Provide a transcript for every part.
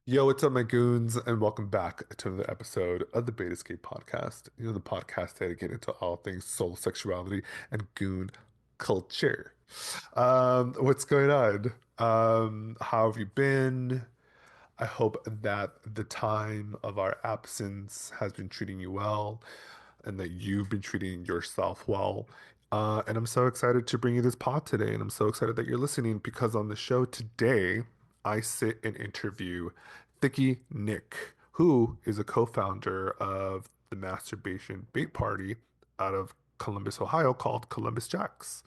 Yo, what's up, my goons, and welcome back to another episode of the Bate Escape podcast. The podcast dedicated to all things soul, sexuality, and goon culture. What's going on? How have you been? I hope that the time of our absence has been treating you well and that you've been treating yourself well. And I'm so excited to bring you this pod today. And I'm so excited that you're listening because on the show today, I sit and interview ThiccyNick, who is a co founder of the masturbation bait party out of Columbus, Ohio, called Columbus Jacks.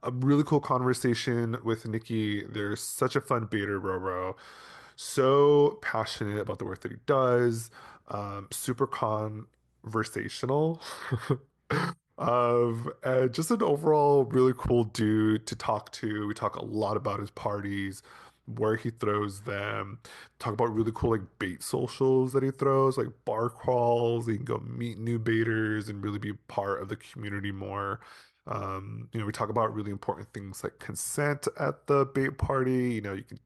A really cool conversation with Nikki. There's such a fun baiter, Roro, so passionate about the work that he does, super conversational, just an overall really cool dude to talk to. We talk a lot about his parties, where he throws them, talk about really cool like bait socials that he throws, like bar crawls. You can go meet new baiters and really be part of the community more. We talk about really important things like consent at the bait party. You can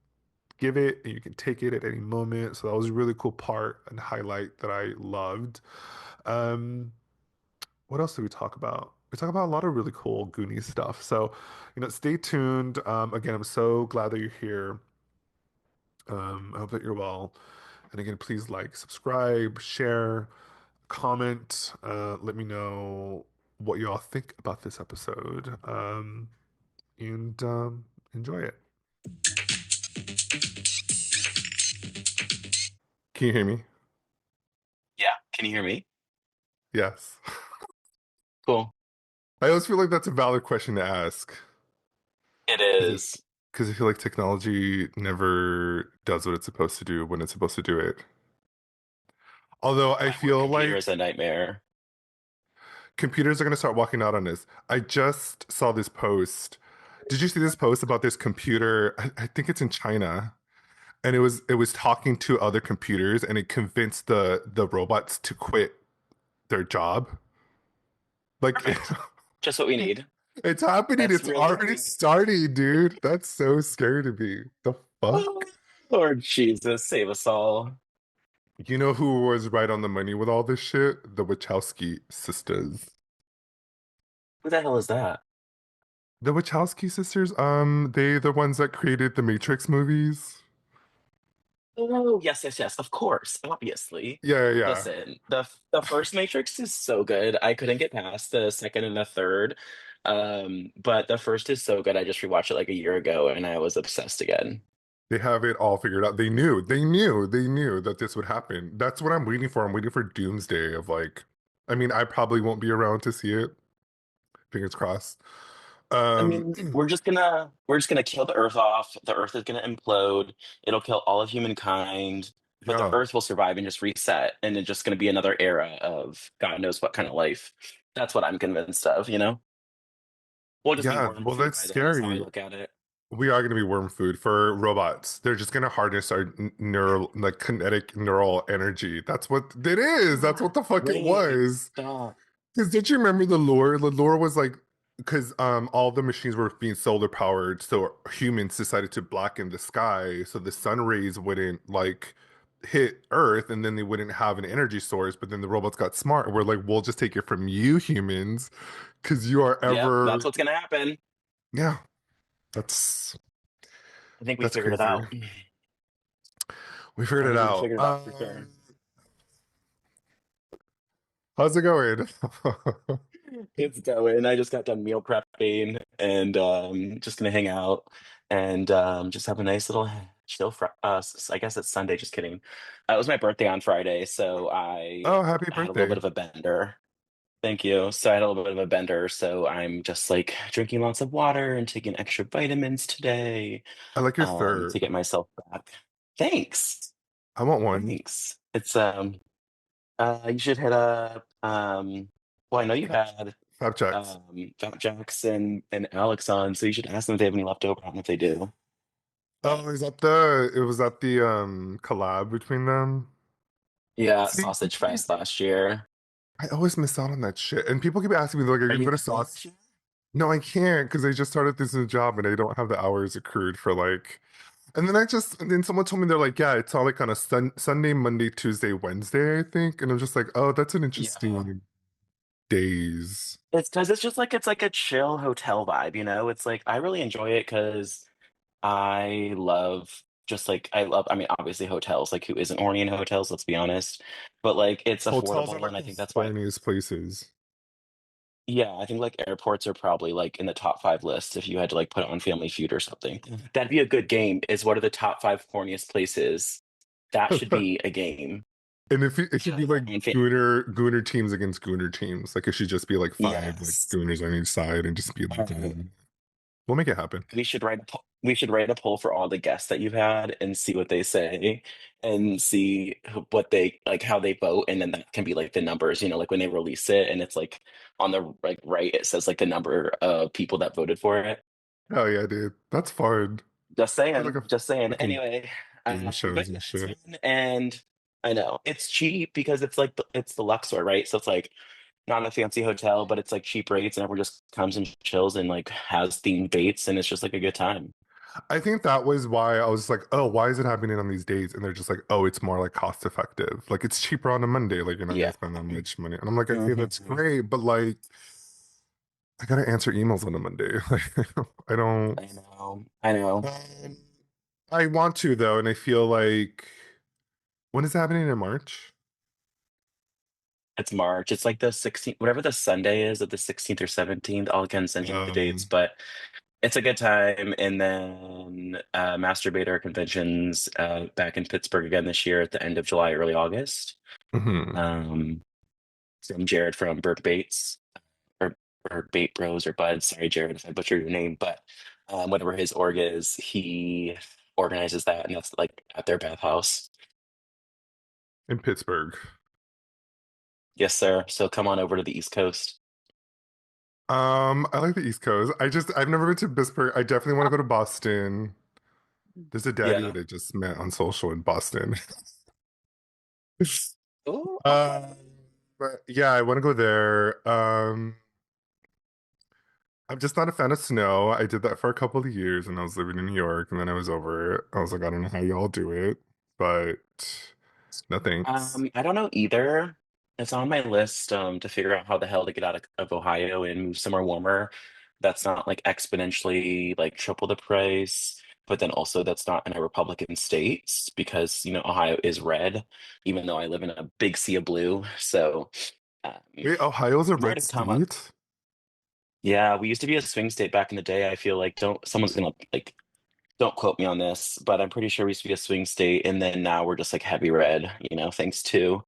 give it and you can take it at any moment. So that was a really cool part and highlight that I loved. Um, what else did we talk about? We talk about a lot of really cool Goonies stuff. So, stay tuned. Again, I'm so glad that you're here. I hope that you're well. And again, please like, subscribe, share, comment. Let me know what y'all think about this episode. And enjoy it. Can you hear me? Yeah, can you hear me? Yes. Cool. I always feel like that's a valid question to ask It because is. I feel like technology never does what it's supposed to do when it's supposed to do it. Although I My work feel computer is like a nightmare. computers are going to start walking out on us. I just saw this post. Did you see this post about this computer? I think it's in China, and it was talking to other computers, and it convinced the robots to quit their job. Like Perfect. Just what we need. it's happening. That's It's really what already we need. starting, dude. That's so scary to me. The Oh, fuck? Lord Jesus, save us all. You know who was right on the money with all this shit? The Wachowski sisters. Who the hell is that? The Wachowski sisters, they the ones that created the Matrix movies. Oh, yes, yes, yes. Of course, obviously. Yeah, yeah, yeah. Listen, the first Matrix is so good. I couldn't get past the second and the third. But the first is so good. I just rewatched it like a year ago and I was obsessed again. They have it all figured out. They knew that this would happen. That's what I'm waiting for. I'm waiting for doomsday of like, I mean, I probably won't be around to see it. Fingers crossed. I Um, mean, we're just gonna kill the Earth off. The Earth is gonna implode. It'll kill all of humankind, but the yeah, Earth will survive and just reset, and it's just gonna be another era of God knows what kind of life. That's what I'm convinced of, you know? We'll just be yeah. worm Well, food that's by then, is how I scary. look at it. We are going to be worm food for robots. They're just going to harness our neural, like kinetic neural energy. That's what it is. That's what the fuck it Wait, was. stop. Because did you remember the lore? The lore was like, because all the machines were being solar powered, so humans decided to blacken the sky so the sun rays wouldn't like hit Earth, and then they wouldn't have an energy source. But then the robots got smart, and we're like, we'll just take it from you humans, because you are Yep, that's ever, what's gonna happen. yeah. That's I think we that's figured it crazy. out. We figured I it think we out. figured it out for sure. How's it going? It's going. I just got done meal prepping and just gonna hang out and just have a nice little chill. I guess it's Sunday. Just kidding. It was my birthday on Friday, so I Oh, happy had a little birthday. bit of a bender. Thank you. So I had a little bit of a bender. So I'm just like drinking lots of water and taking extra vitamins today I like your to third. get myself back. Thanks. I want one. Thanks. It's you should hit up well, I know you had Flapjacks. Jackson and Alex on, so you should ask them if they have any leftover. I don't know if they do. Oh, it was at the collab between them? Yeah, See, Sausage Fest last year. I always miss out on that shit. And people keep asking me, like, are Are you gonna you go to going sauce? this year? No, I can't because I just started this new job and I don't have the hours accrued for like And then and then someone told me they're like, yeah, it's all like on a Sunday, Monday, Tuesday, Wednesday, I think. And I'm just like, oh, that's an Yeah. interesting days. It's because it's like a chill hotel vibe, you know? It's like I really enjoy it because I love I mean, obviously hotels, like who isn't horny in hotels, let's be honest. But like it's Hotels are affordable like and I the think that's why horniest places. yeah, I think like airports are probably like in the top five lists if you had to like put it on Family Feud or something. That'd be a good game, is what are the top five horniest places? That should be a game. And if it should be like On fa- Gooner teams against Gooner teams. Like it should just be like five like yes. Gooners on each side and just be like, we'll make it happen. We should write a poll for all the guests that you've had and see what they say and see what they like how they vote and then that can be like the numbers, you know, like when they release it and it's like on the like right it says like the number of people that voted for it. Oh yeah, dude. That's fun. Be like a Just saying. fucking Anyway, game but shows yeah, and it's shit. fun and I know it's cheap because it's like it's the Luxor, right? So it's like not a fancy hotel, but it's like cheap rates and everyone just comes and chills and like has themed dates and it's just like a good time. I think that was why I was like, oh, why is it happening on these days? And they're just like, oh, it's more like cost effective. Like it's cheaper on a Monday. Like you're not gonna Yeah. spend that much money. And I'm like, okay, that's Mhm. great, but like I gotta answer emails on a Monday. Like I don't I know. I know. um, I want to though, and I feel like when is it happening in March? It's March. It's like the 16th, whatever the Sunday is of the 16th or 17th. I'll again send you the dates, Um, but it's a good time. And then Masturbator conventions back in Pittsburgh again this year at the end of July, early August. mhm. Um, from Jared from Burke Bates or Bait Bros or Buds. Sorry, Jared, if I butchered your name, but whatever his org is, he organizes that, and that's like at their bathhouse. In Pittsburgh. Yes, sir. So come on over to the East Coast. I like the East Coast. I've never been to Pittsburgh. I definitely want to go to Boston. There's a daddy Yeah. that I just met on social in Boston. Oh, okay. Um, but yeah, I want to go there. I'm just not a fan of snow. I did that for a couple of years when I was living in New York, and then I was over it. I was like, I don't know how y'all do it, but no thanks. I don't know either. It's on my list to figure out how the hell to get out of Ohio and move somewhere warmer. That's not like exponentially like triple the price, but then also that's not in a Republican state because you know Ohio is red, even though I live in a big sea of blue. So Wait, Ohio's a more red to come on. state? Yeah, we used to be a swing state back in the day. I feel like don't someone's gonna like don't quote me on this, but I'm pretty sure we used to be a swing state, and then now we're just like heavy red, you know, thanks to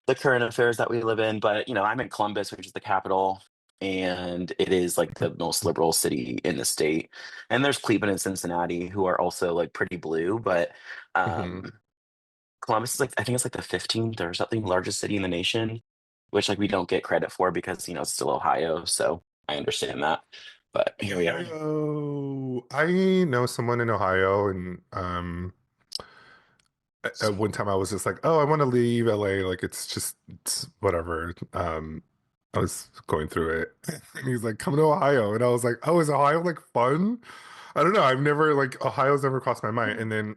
the current affairs that we live in. But you know, I'm in Columbus, which is the capital, and it is like the most liberal city in the state. And there's Cleveland and Cincinnati, who are also like pretty blue, but Hmm. um, Columbus is like I think it's like the 15th or something largest city in the nation, which like we don't get credit for because you know it's still Ohio. So I understand that, but here we are. Ohio. I know someone in Ohio, and at one time I was just like, oh, I want to leave LA. Like it's whatever. I was going through it, and he's like, come to Ohio, and I was like, oh, is Ohio like fun? I don't know. I've never like Ohio's never crossed my mind, and then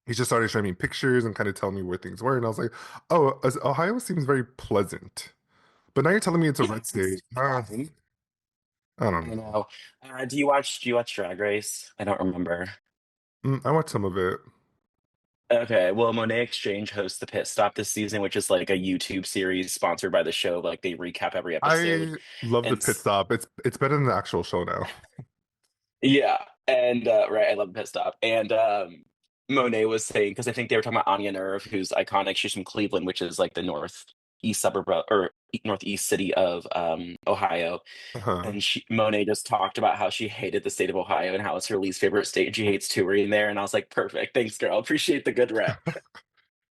he just started showing me pictures and kind of telling me where things were, and I was like, oh, Ohio seems very pleasant. But now you're telling me it's a Yeah, red it's state. fine. I don't I know. know. Do you watch Drag Race? I don't remember. I watched some of it. Okay, well, Monet Exchange hosts the Pit Stop this season, which is like a YouTube series sponsored by the show. Like they recap every episode, I love the and pit stop. It's better than the actual show now. yeah, and right, I love Pit Stop. And Monet was saying because I think they were talking about Anya Nerve, who's iconic. She's from Cleveland, which is like the northeast suburb or northeast city of Ohio. Uh-huh. And Monet just talked about how she hated the state of Ohio and how it's her least favorite state, and she hates touring there. And I was like, perfect, thanks, girl. Appreciate the good rep.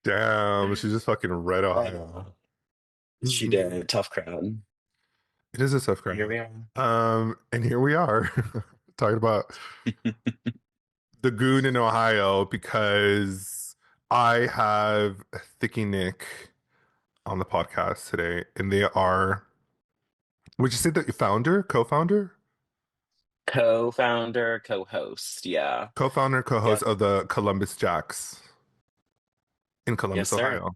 Damn, she just fucking red I Ohio. know. She Mhm. did. Tough crowd. It is a tough Here crowd. we are. And here we are talking about the goon in Ohio because I have ThiccyNick on the podcast today, and they are, would you say that founder, co-founder? Co-founder, co-host. Yeah. Co-founder, co-host Yep. of the Columbus Jacks in Yes, Columbus, sir. Ohio.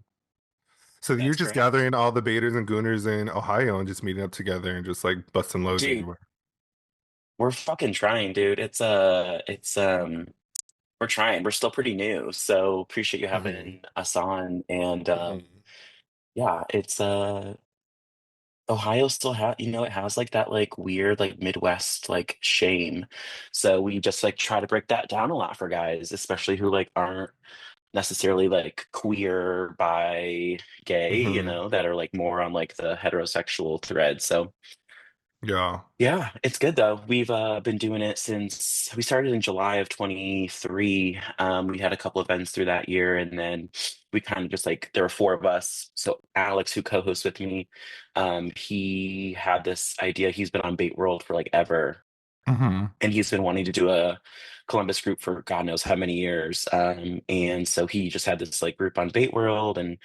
So you're That's just correct. gathering all the baiters and gooners in Ohio and just meeting up together and just like busting loads Dude, everywhere. we're fucking trying, dude. We're trying. We're still pretty new, so appreciate you Hmm. having us on. And Hmm. yeah, it's Ohio still has, it has like that like weird like Midwest like shame. So we just like try to break that down a lot for guys, especially who like aren't necessarily like queer, bi, gay, Hmm. that are like more on like the heterosexual thread. So Yeah. yeah, it's good though. We've been doing it since we started in July of 23. We had a couple events through that year, and then we kind of just like there were four of us. So Alex, who co-hosts with me, he had this idea. He's been on Bait World for like ever, Hmm. and he's been wanting to do a Columbus group for God knows how many years. And so he just had this like group on Bait World, and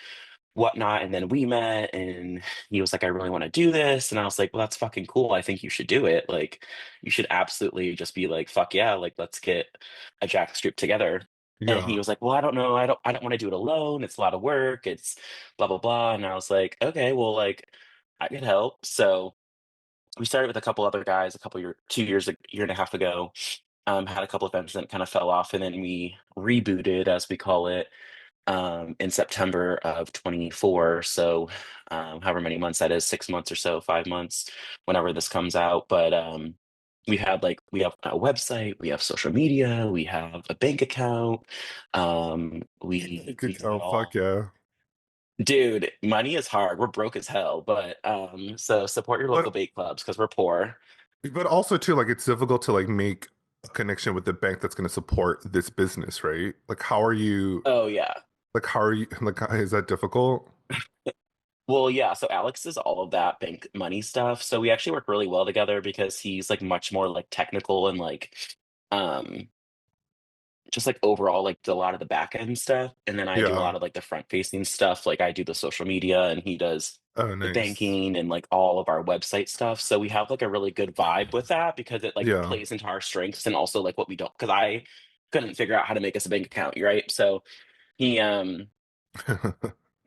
whatnot. And then we met and he was like, I really want to do this. And I was like, well, that's fucking cool. I think you should do it. Like, you should absolutely just be like, fuck yeah, like let's get a Jack strip together. And he Yeah. was like, well, I don't know. I don't want to do it alone. It's a lot of work. It's blah blah blah. And I was like, okay, well, like I could help. So we started with a couple other guys a couple year 2 years a year and a half ago. Had a couple of events that kind of fell off, and then we rebooted, as we call it, in September of 24. So, however many months that is, 6 months or so, 5 months, whenever this comes out. But we have a website, we have social media, we have a bank account. We do it Oh, fuck all. yeah. Dude, money is hard. We're broke as hell, but so support your local But bait clubs because we're poor. but also too, like it's difficult to like make a connection with the bank that's going to support this business, right? Like Oh yeah. how are you like is that difficult? Well, yeah, so Alex does all of that bank money stuff. So we actually work really well together because he's like much more like technical and like um just like overall like a lot of the back end stuff. And then I do a Yeah. lot of like the front facing stuff. Like I do the social media and he does Oh, the nice. banking and like all of our website stuff. So we have like a really good vibe with that because it like Yeah. plays into our strengths and also like what we don't, because I couldn't figure out how to make us a bank account, right? So he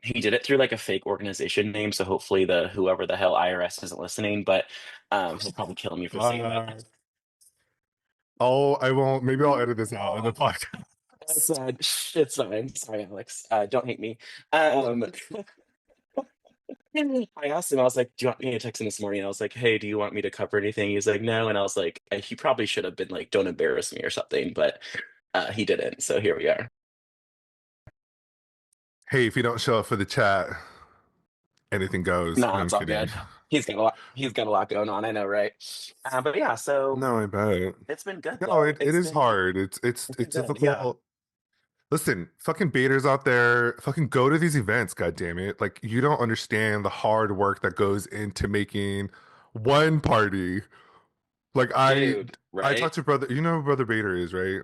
he did it through like a fake organization name, so hopefully the whoever the hell IRS isn't listening, but he'll probably kill me for saying Uh, that. oh, I won't. Maybe I'll edit this out in the podcast. That's it's fine. Sorry, Alex. Don't hate me. Um, I asked him. I was like, "Do you want me to text him this morning?" I was like, "Hey, do you want me to cover anything?" He's like, "No," and I was like, "He probably should have been like, don't embarrass me or something," but he didn't. So here we are. Hey, if you don't show up for the chat, anything goes. No, Nah, I'm it's all kidding. good. He's got a lot. He's got a lot going on. I know, right? But yeah, so No, I bet. it's been good No, though. it is hard. It's been It's good. Yeah. difficult. Listen, fucking baiters out there, fucking go to these events, god damn it. Like you don't understand the hard work that goes into making one party. Like Dude, I right? talked to brother, you know who Brother Bader is, right?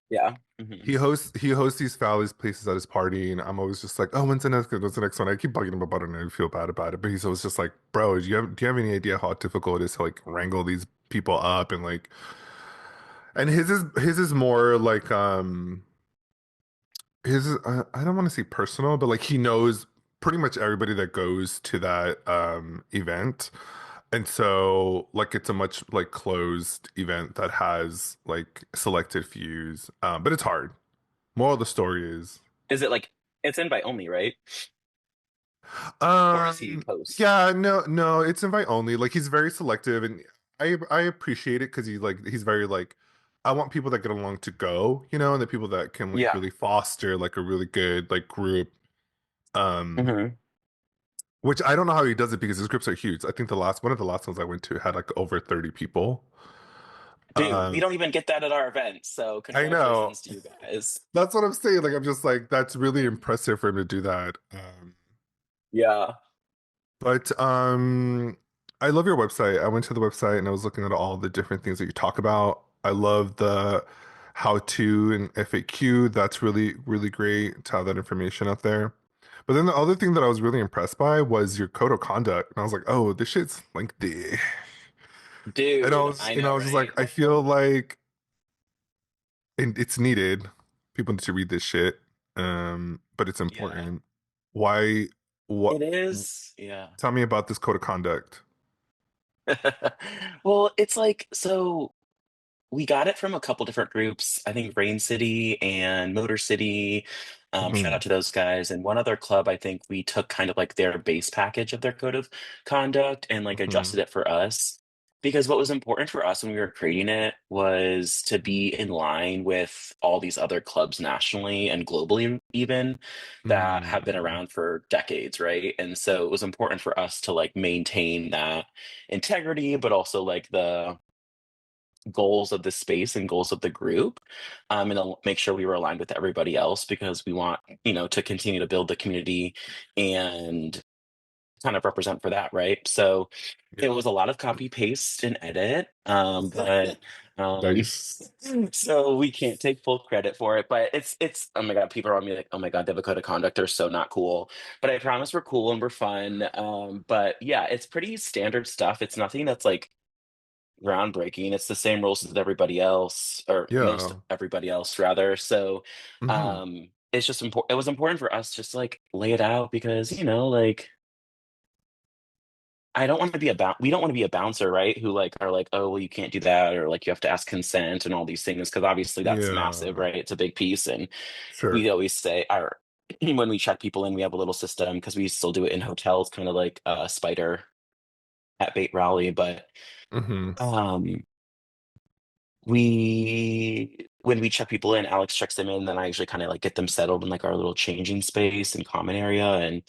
Yeah. He hosts these Fowley's places at his party, and I'm always just like, oh, when's the next one? I keep bugging him about it, and I feel bad about it. But he's always just like, bro, do you have any idea how difficult it is to like wrangle these people up and like, and his is more like his is, I don't want to say personal, but like he knows pretty much everybody that goes to that event. And so like it's a much like closed event that has like selected fews. But it's hard. Moral of the story is Is it like it's invite only, right? Or is he post? yeah, no, it's invite only. Like he's very selective and I appreciate it because he's very like I want people that get along to go, you know, and the people that can like Yeah. really foster like a really good like group. Um hmm Which I don't know how he does it because his groups are huge. I think the last one of the last ones I went to had like over 30 people. Dude, we Um, don't even get that at our events. So I know. congratulations to you guys. That's what I'm saying. Like I'm just like that's really impressive for him to do that. Yeah. But I love your website. I went to the website and I was looking at all the different things that you talk about. I love the how to and FAQ. That's really, really great to have that information out there. But then the other thing that I was really impressed by was your code of conduct. And I was like, oh, this shit's lengthy. Dude, I And I know, was just like, right? I feel like it's needed. People need to read this shit. But it's Yeah. important. Why? What? It is. Yeah. Tell me about this code of conduct. Well, it's like, so we got it from a couple different groups. I think Rain City and Motor City. Shout out Hmm. to those guys. And one other club, I think we took kind of like their base package of their code of conduct and like Hmm. adjusted it for us. Because what was important for us when we were creating it was to be in line with all these other clubs nationally and globally, even that have been Hmm. around for decades, right? And so it was important for us to like maintain that integrity, but also like the goals of the space and goals of the group, and make sure we were aligned with everybody else because we want, to continue to build the community and kind of represent for that, right? So it Yeah. was a lot of copy paste and edit, but Nice. so we can't take full credit for it. But it's oh my god, people are on me like, oh my god, they have a code of conduct, they're so not cool. But I promise we're cool and we're fun. But yeah, it's pretty standard stuff. It's nothing that's like groundbreaking. It's the same rules as everybody else, or most Yeah. everybody else, rather. So, Hmm. it's just important. It was important for us just to, like, lay it out because like I don't want to be we don't want to be a bouncer, right? Who like are like, oh well, you can't do that, or like you have to ask consent and all these things because obviously that's massive, Yeah. right? It's a big piece, and Sure. we always say our when we check people in, we have a little system because we still do it in hotels, kind of like Spider at Bait Rally, but Hmm. um we when we check people in, Alex checks them in, then I usually kind of like get them settled in like our little changing space and common area. And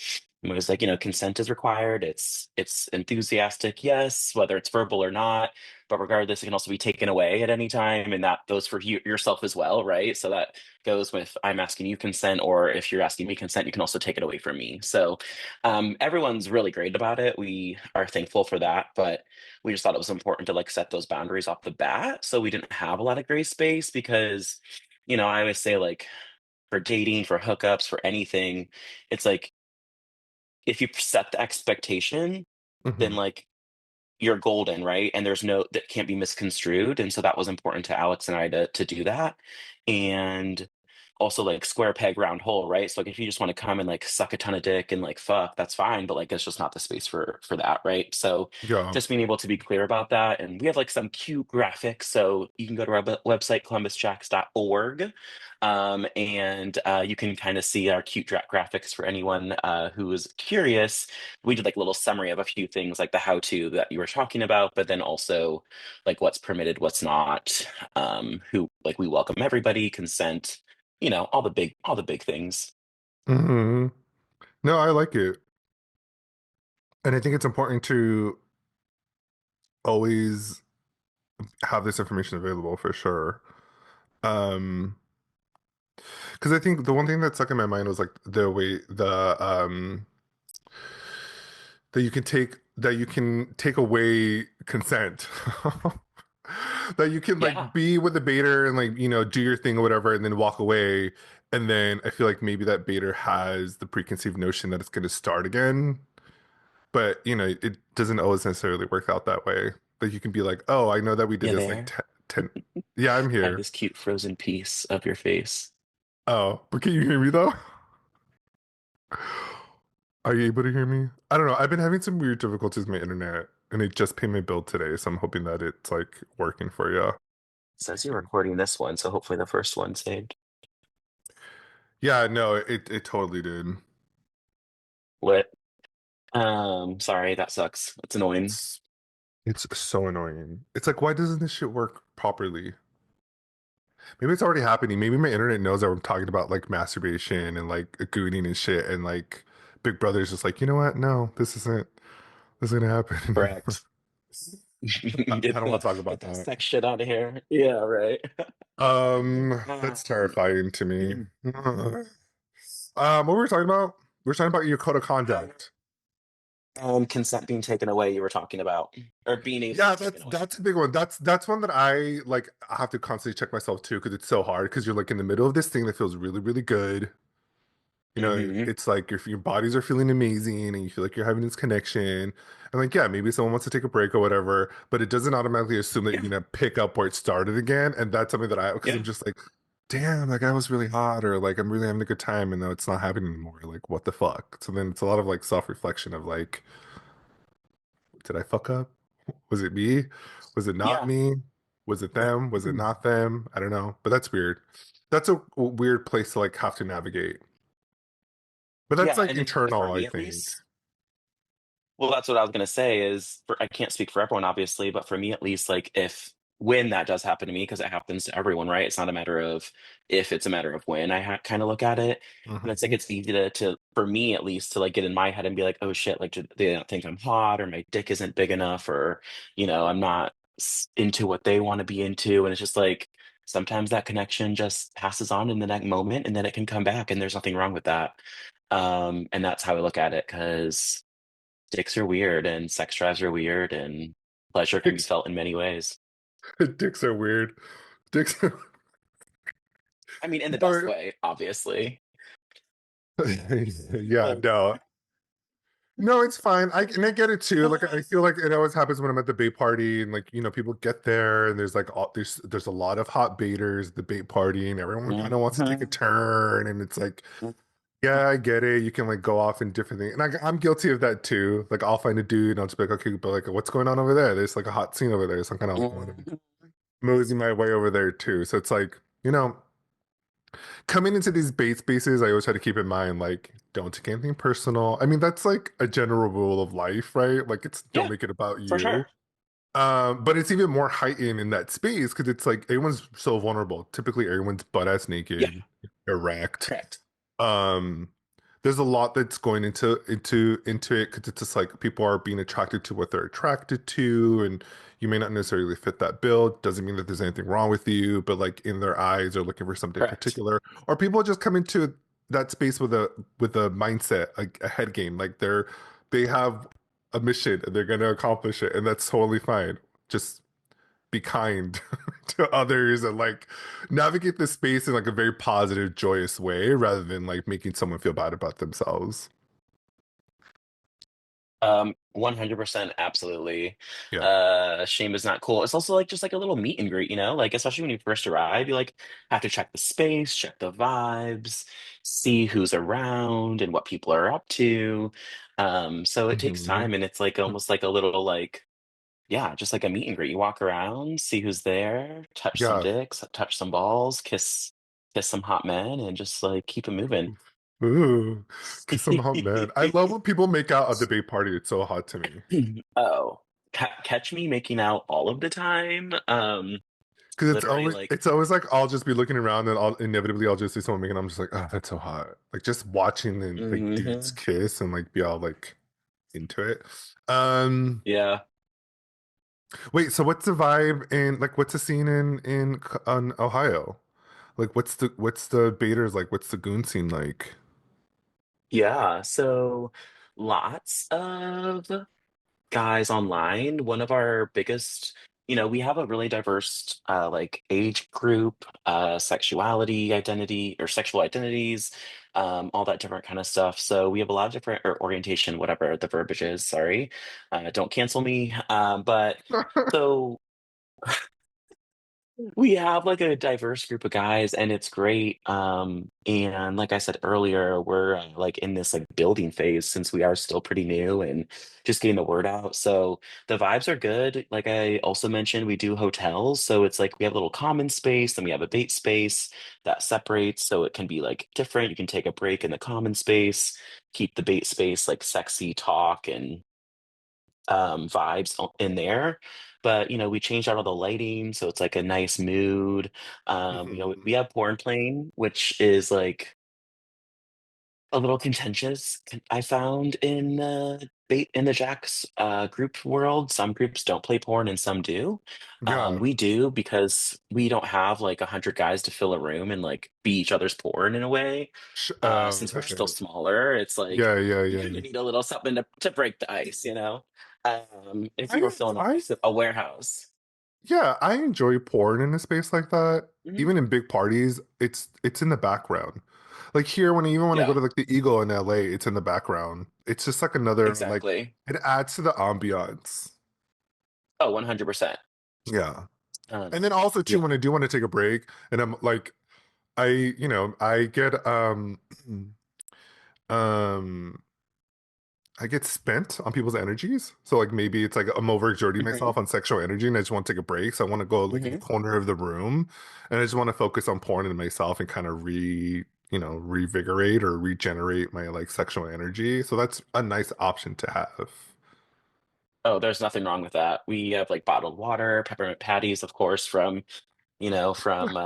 it was like, consent is required. It's enthusiastic, yes, whether it's verbal or not. But regardless, it can also be taken away at any time. And that goes for yourself as well, right? So that goes with I'm asking you consent, or if you're asking me consent, you can also take it away from me. So everyone's really great about it. We are thankful for that. But we just thought it was important to like set those boundaries off the bat so we didn't have a lot of gray space because I always say like for dating, for hookups, for anything, it's like if you set the expectation, then Hmm. like you're golden, right? And there's no that can't be misconstrued. And so that was important to Alex and I to do that. And also like square peg round hole, right? So like if you just want to come and like suck a ton of dick and like fuck, that's fine, but like it's just not the space for that, right? So Yeah. just being able to be clear about that. And we have like some cute graphics. So you can go to our website, columbusjacks.org. And you can kind of see our cute graphics for anyone who is curious. We did like a little summary of a few things like the how to that you were talking about, but then also like what's permitted, what's not, who like we welcome everybody, consent, all the big things. Hmm. No, I like it. And I think it's important to always have this information available for sure. Um, because I think the one thing that stuck in my mind was like the way that you can take away consent. That you can Yeah, like be with the baiter and like, do your thing or whatever and then walk away. And then I feel like maybe that baiter has the preconceived notion that it's going to start again. But, it doesn't always necessarily work out that way. Like you can be like, oh, I know that we did yeah, this like there. 10. Yeah, I'm I have here. this cute frozen piece of your face. Oh, but can you hear me though? Are you able to hear me? I don't know. I've been having some weird difficulties with my internet and it just paid my bill today. So I'm hoping that it's like working for you. Says you're recording this one, so hopefully the first one saved. Yeah, no, it totally did. Lit. Sorry, that sucks. It's annoying. It's it's so annoying. It's like, why doesn't this shit work properly? Maybe it's already happening. Maybe my internet knows that I'm talking about like masturbation and like gooning and shit, and like Big Brother's just like, you know what? No, this isn't gonna happen. Correct. I don't want to talk Get about that that. sex shit out of here. Yeah, right. That's Um, terrifying to me. What were we talking about? We were talking about your code of conduct. consent being taken away, you were talking about, or being able Yeah, taken away. that's a big one. That's one that I like. I have to constantly check myself too because it's so hard because you're like in the middle of this thing that feels really really good, You know, Hmm. it's like your bodies are feeling amazing and you feel like you're having this connection. And like, yeah, maybe someone wants to take a break or whatever, but it doesn't automatically assume that you're Yeah. gonna pick up where it started again. And that's something that because I'm Yeah. just like, damn, that guy was really hot, or like I'm really having a good time, and now it's not happening anymore. Like, what the fuck? So then it's a lot of like self-reflection of like, did I fuck up? Was it me? Was it not Yeah. me? Was it them? Was it not them? I don't know. But that's weird. That's a weird place to like have to navigate. But that's Yeah. like And it's for internal, I me at think. least. Well, that's what I was gonna say is I can't speak for everyone, obviously, but for me at least, like if when that does happen to me, because it happens to everyone, right? It's not a matter of if, it's a matter of when kind of look at it. And it's like Hmm. it's easy to for me at least to like get in my head and be like, oh shit, like they don't think I'm hot or my dick isn't big enough or I'm not into what they want to be into. And it's just like sometimes that connection just passes on in the next moment and then it can come back and there's nothing wrong with that. And that's how I look at it because dicks are weird and sex drives are weird and pleasure can be Dicks, felt in many ways. dicks are weird. Dicks are, I mean, in the best or- way, obviously. yeah, But no. No, it's fine. And I get it too. Like I feel like it always happens when I'm at the bait party and like, people get there and there's like there's a lot of hot baiters at the bait party and everyone kind of wants to take a Mhm. turn and it's like, yeah, I get it. You can like go off in different things. And I'm guilty of that too. Like I'll find a dude and I'll just be like, okay, but like what's going on over there? There's like a hot scene over there. So I'm kind of like want to Mhm. mosey my way over there too. So it's like, coming into these bait spaces, I always try to keep in mind, like, don't take anything personal. I mean, that's like a general rule of life, right? Like, it's don't Yeah, make it about for you. sure. But it's even more heightened in that space because it's like everyone's so vulnerable. Typically, everyone's butt ass Yeah, naked, erect. correct. Um, there's a lot that's going into it because it's just like people are being attracted to what they're attracted to, and you may not necessarily fit that bill. Doesn't mean that there's anything wrong with you, but like in their eyes, they're looking for something Correct. particular, or people just come into that space with a mindset, like a head game, like they have a mission and they're gonna accomplish it, and that's totally fine. Just be kind to others and like navigate the space in like a very positive, joyous way rather than like making someone feel bad about themselves. 100% absolutely. Yeah. Shame is not cool. It's also like just like a little meet and greet, like especially when you first arrive, you like have to check the space, check the vibes, see who's around and what people are up to. So it takes Hmm. time and it's like almost like a little like yeah, just like a meet and greet. You walk around, see who's there, touch some Yeah. dicks, touch some balls, kiss some hot men, and just like keep it moving. Ooh, kiss some hot man. I love when people make out at the debate party. It's so hot to me. Oh, catch me making out all of the time. Because it's Literally, always like, it's always like I'll just be looking around and I'll just see someone making. I'm just like, oh, that's so hot. Like just watching and like dudes mhm, kiss and like be all like into it. Um, yeah, Wait, so what's the vibe in like what's the scene in on Ohio? Like what's the baiters like? What's the goon scene like? yeah. So lots of guys online. One of our biggest, we have a really diverse like age group, sexuality identity or sexual identities, all that different kind of stuff. So we have a lot of different or orientation, whatever the verbiage is. Sorry, don't cancel me. But so we have like a diverse group of guys and it's great. And like I said earlier, we're like in this like building phase since we are still pretty new and just getting the word out. So the vibes are good. Like I also mentioned, we do hotels. So it's like we have a little common space, then we have a bait space that separates. So it can be like different. You can take a break in the common space, keep the bait space like sexy talk and vibes in there. But we changed out all the lighting, so it's like a nice mood. Mhm. We have porn playing, which is like a little contentious. I found in the bait in the Jacks group world. Some groups don't play porn, and some do. Yeah. We do because we don't have like 100 guys to fill a room and like be each other's porn in a way. Since we're still Okay. smaller, it's like Yeah, yeah, you yeah. kind of need a little something to break the ice. If we were I filling I a warehouse. yeah, I enjoy porn in a space like that. Mhm. even in big parties, it's in the background. Like here, when I go Yeah, to like the Eagle in LA, it's in the background. It's just like another like exactly. it adds to the ambiance. Oh, 100%. Yeah. And Um, then also too, yeah. when I do want to take a break, and I'm like, I get um I get spent on people's energies. So like maybe it's like I'm overexerting Mhm, myself on sexual energy and I just want to take a break. So I want to go like in the mhm. corner of the room and I just want to focus on pouring into myself and kind of revigorate or regenerate my like sexual energy. So that's a nice option to have. Oh, there's nothing wrong with that. We have, like, bottled water, peppermint patties, of course, from, from,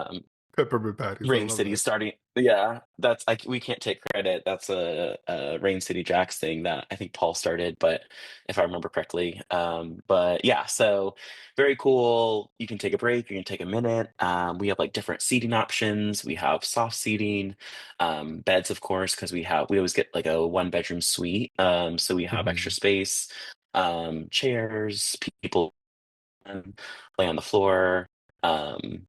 Peppermint patties, I Rain love City it. starting yeah, that's like we can't take credit. That's a Rain City Jacks thing that I think Paul started, but if I remember correctly. But yeah, so very cool. You can take a break, you can take a minute. We have like different seating options. We have soft seating, beds, of course, because we always get like a one bedroom suite. So we have extra Mhm. space, chairs, people lay on the floor. Um,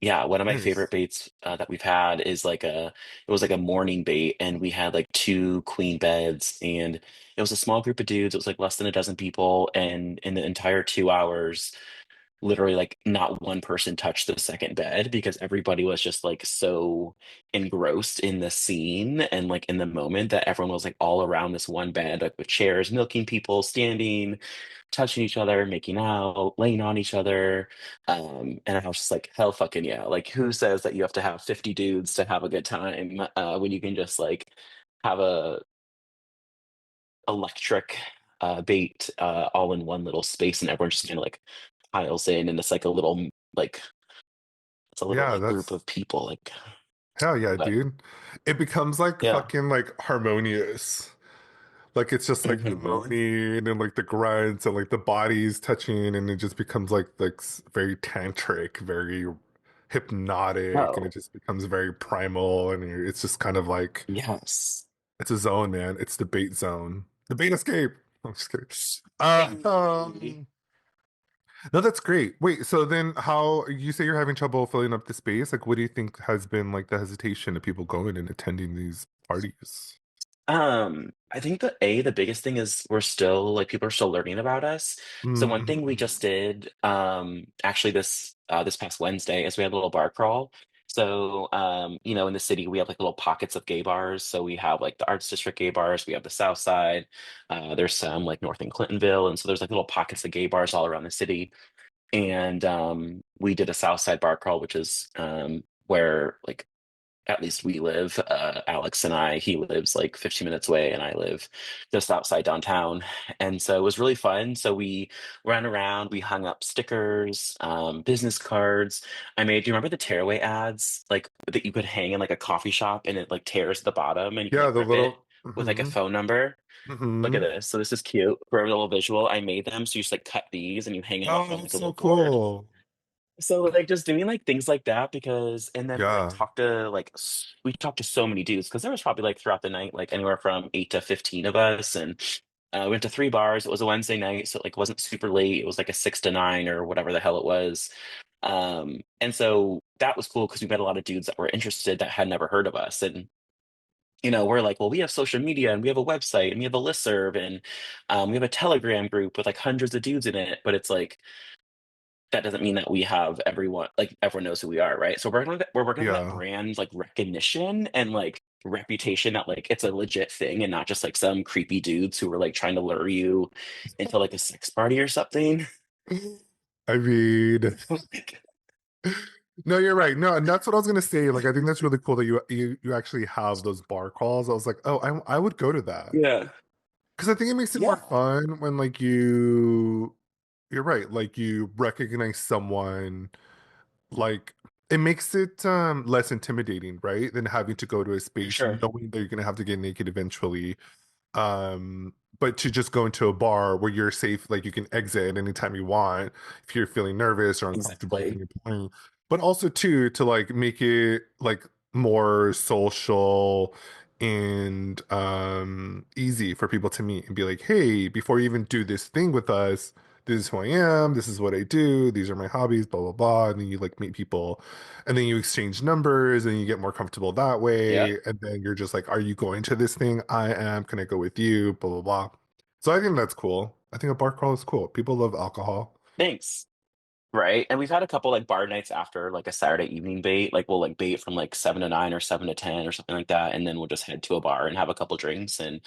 yeah, one of my favorite Nice. baits, that we've had is it was like a morning bait, and we had like 2 queen beds, and it was a small group of dudes, it was like less than a dozen people, and in the entire 2 hours, literally like not one person touched the second bed because everybody was just like so engrossed in the scene and like in the moment that everyone was like all around this one bed, like with chairs, milking people, standing, touching each other, making out, laying on each other. And I was just like, hell fucking yeah. Like, who says that you have to have 50 dudes to have a good time, when you can just like have a electric, bait, all in one little space and everyone just kind of like piles in and it's like a little like it's a little Yeah, like group that's of people like hell yeah, but dude. It becomes like yeah. fucking like harmonious. Like it's just like the Hmm. moaning and like the grunts and like the bodies touching and it just becomes very tantric, very hypnotic and it Oh, just becomes very primal and it's just kind of like yes. it's a zone, man. It's the bait zone. The bait escape. I'm just kidding. Hey. No, that's great. Wait, so then how you say you're having trouble filling up the space? Like what do you think has been like the hesitation of people going and attending these parties? I think the biggest thing is we're still like people are still learning about us. So one thing we just Mm-hmm. did, actually this past Wednesday is we had a little bar crawl. So in the city we have like little pockets of gay bars. So we have like the Arts District gay bars, we have the South Side, there's some like north in Clintonville, and so there's like little pockets of gay bars all around the city. And we did a South Side bar crawl, which is where like at least we live. Alex and I, he lives like 15 minutes away, and I live just outside downtown. And so it was really fun. So we ran around, we hung up stickers, business cards. Do you remember the tearaway ads, like that you could hang in like a coffee shop and it like tears at the bottom and you can Yeah, like the rip it little with like a phone number? Look at hmm. this. So this is cute for a little visual. I made them. So you just like cut these and you hang them up Oh, on like that's a so little board. cool. So like just doing like things like that because and then Yeah. we talked to so many dudes because there was probably like throughout the night like anywhere from 8 to 15 of us and we went to 3 bars. It was a Wednesday night, so it like wasn't super late. It was like a 6 to 9 or whatever the hell it was. And so that was cool because we met a lot of dudes that were interested that had never heard of us. And we're like, well, we have social media and we have a website and we have a listserv and we have a Telegram group with like hundreds of dudes in it. But it's like that doesn't mean that we have everyone knows who we are, right? So we're working on that Yeah. brand like recognition and like reputation that like it's a legit thing and not just like some creepy dudes who were like trying to lure you into like a sex party or something. I mean, Like, no, you're right. No, and that's what I was gonna say. Like, I think that's really cool that you actually have those bar calls. I was like, oh, I would go to that yeah, because I think it makes it more yeah, fun when you're right, like you recognize someone. Like it makes it less intimidating, right? Than having to go to a for space sure. knowing that you're gonna have to get naked eventually. But to just go into a bar where you're safe, like you can exit anytime you want if you're feeling nervous or uncomfortable when Exactly. you're playing. But also too to like make it like more social and easy for people to meet and be like, hey, before you even do this thing with us, this is who I am, this is what I do, these are my hobbies, blah blah blah. And then you like meet people, and then you exchange numbers, and you get more comfortable that Yep. way. And then you're just like, are you going to this thing? I am. Can I go with you? Blah blah blah. So I think that's cool. I think a bar crawl is cool. People love alcohol. Thanks. Right. And we've had a couple like bar nights after like a Saturday evening bait. Like we'll like bait from like 7 to 9 or 7 to 10 or something like that. And then we'll just head to a bar and have a couple drinks. And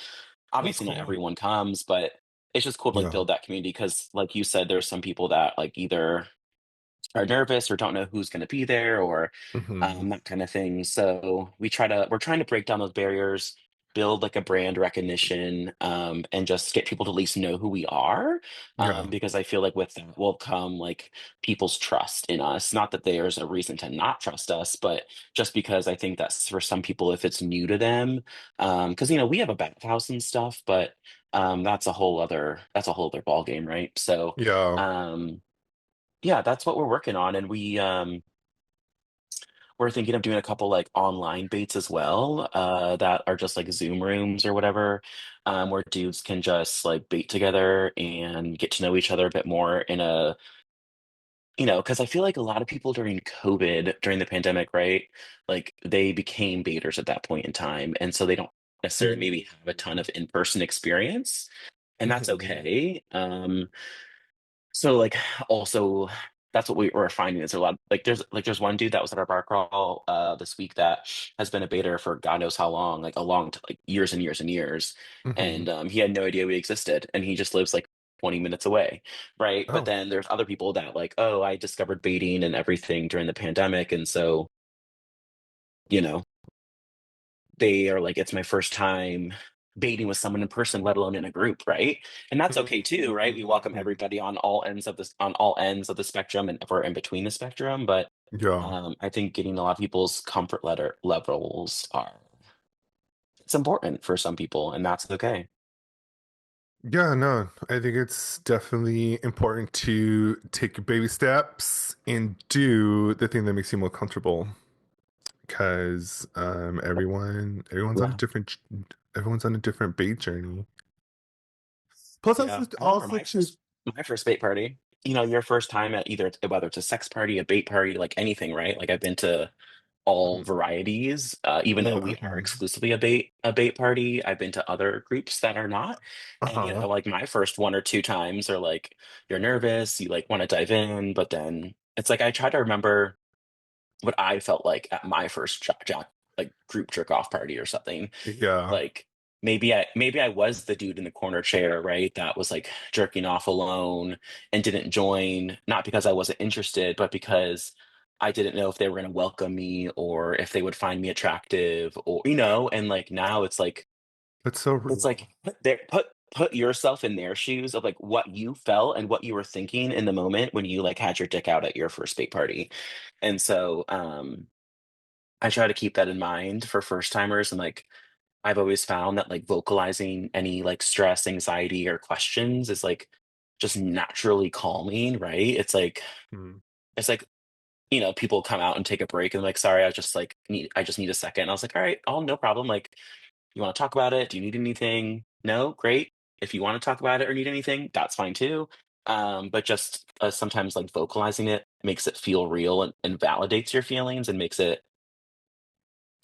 That's obviously not cool. everyone comes, but it's just cool to like Yeah. build that community because like you said, there's some people that like either are nervous or don't know who's going to be there or Hmm. that kind of thing. So we're trying to break down those barriers, build like a brand recognition, and just get people to at least know who we are. Yeah. Because I feel like with that will come like people's trust in us. Not that there's a reason to not trust us, but just because I think that's for some people if it's new to them. Because we have a bathhouse and stuff, but that's a whole other ball game, right? So Yeah. um yeah, that's what we're working on, and we're thinking of doing a couple like online baits as well, that are just like Zoom rooms or whatever, where dudes can just like bait together and get to know each other a bit more because I feel like a lot of people during COVID, during the pandemic, right? Like they became baiters at that point in time, and so they don't necessarily maybe have a ton of in-person experience, and that's Mhm. okay. So like also that's what we're finding is a lot like there's one dude that was at our bar crawl this week that has been a baiter for God knows how long, like a like years and years and years. Mhm. And he had no idea we existed and he just lives like 20 minutes away. Right. But Oh, then there's other people that like, oh, I discovered baiting and everything during the pandemic. And so, you know, they are like, it's my first time baiting with someone in person, let alone in a group, right? And that's okay too, right? We welcome mhm. everybody on all ends of the spectrum and if we're in between the spectrum. But Yeah. I think getting a lot of people's comfort letter levels are it's important for some people, and that's okay. Yeah, no, I think it's definitely important to take baby steps and do the thing that makes you more comfortable because Yeah. everyone's on a different bait journey. Plus, Yeah. I remember also my too. first bait party. Your first time at either whether it's a sex party, a bait party, like anything, right? Like I've been to all Mhm. varieties. Even though we are Mhm. exclusively a bait party, I've been to other groups that are not. And Uh-huh. like my first one or two times are like you're nervous, you like want to dive in, but then it's like I try to remember what I felt like at my first like group jerk off party or something. Yeah. Like maybe I was the dude in the corner chair, right? That was like jerking off alone and didn't join, not because I wasn't interested, but because I didn't know if they were going to welcome me or if they would find me attractive or and like now That's so it's real. like put yourself in their shoes of like what you felt and what you were thinking in the moment when you like had your dick out at your first bait party. And so I try to keep that in mind for first timers and like I've always found that like vocalizing any like stress, anxiety, or questions is like just naturally calming, right? Mhm. It's like, people come out and take a break and like, sorry, I just need a second. And I was like, all right, oh no problem. Like, you want to talk about it? Do you need anything? No, great. If you want to talk about it or need anything, that's fine too. But just sometimes like vocalizing it makes it feel real and validates your feelings and makes it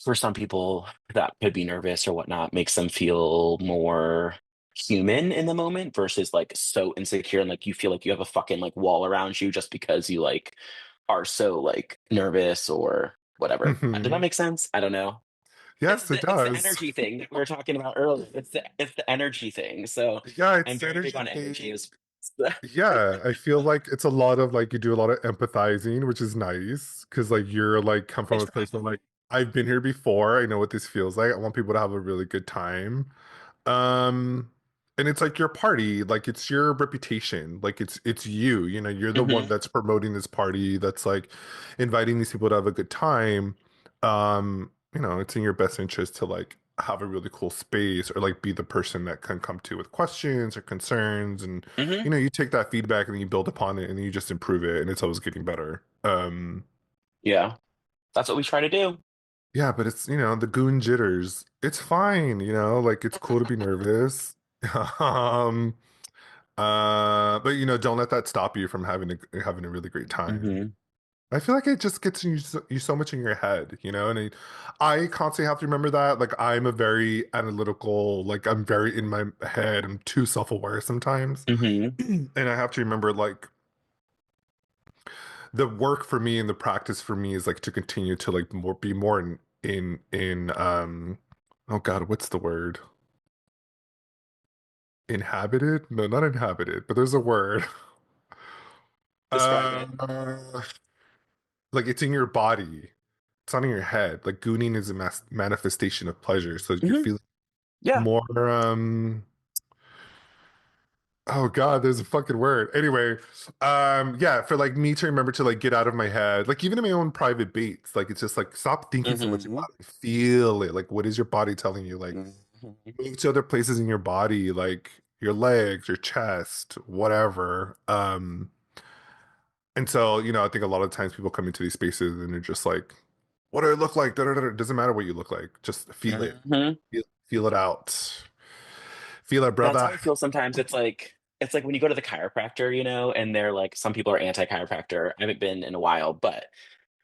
for some people that could be nervous or whatnot makes them feel more human in the moment versus like so insecure and like you feel like you have a fucking like wall around you just because you like are so like nervous or whatever. Does that Mhm. make sense? I don't know. It's Yes, it the it's the does. energy thing that we were talking about earlier. It's the energy thing. So Yeah, it's I'm the very big energy on energy. thing. Is Yeah, I feel like it's a lot of like you do a lot of empathizing, which is nice because like you're like come I from a try. place where like I've been here before. I know what this feels like. I want people to have a really good time. Um, and it's like your party, like it's your reputation, like it's you, you're the one Hmm. that's promoting this party, that's like inviting these people to have a good time. It's in your best interest to like have a really cool space or like be the person that can come to with questions or concerns and Hmm. you take that feedback and then you build upon it and then you just improve it and it's always getting better. Yeah, that's what we try to do. Yeah, but it's, the goon jitters. It's fine, like it's cool to be nervous. Um, But you know, don't let that stop you from having a really great time. Hmm. I feel like it just gets you so much in your head, you know, and I constantly have to remember that. Like I'm a very analytical, like I'm very in my head. I'm too self-aware sometimes, Hmm. and I have to remember like the work for me and the practice for me is like to continue to like more be more in oh God, what's the word? Inhabited? No, not inhabited, but there's a word. Describe it. Uh, like it's in your body. It's not in your head. Like gooning is a manifestation of pleasure. So you're Hmm. feeling Yeah. more oh God, there's a fucking word. Anyway, yeah, for like me to remember to like get out of my head, like even in my own private beats, like it's just like stop thinking so much Hmm. about it. Feel it. Like what is your body telling you? Like Hmm. move to other places in your body, like your legs, your chest, whatever. And so, you know, I think a lot of times people come into these spaces and they're just like, what do I look like? Da, da, da, da. It doesn't matter what you look like. Just feel it. Hmm. Feel it out. Feel it, That's how brother. I feel sometimes. It's like when you go to the chiropractor, and they're like, some people are anti-chiropractor. I haven't been in a while, but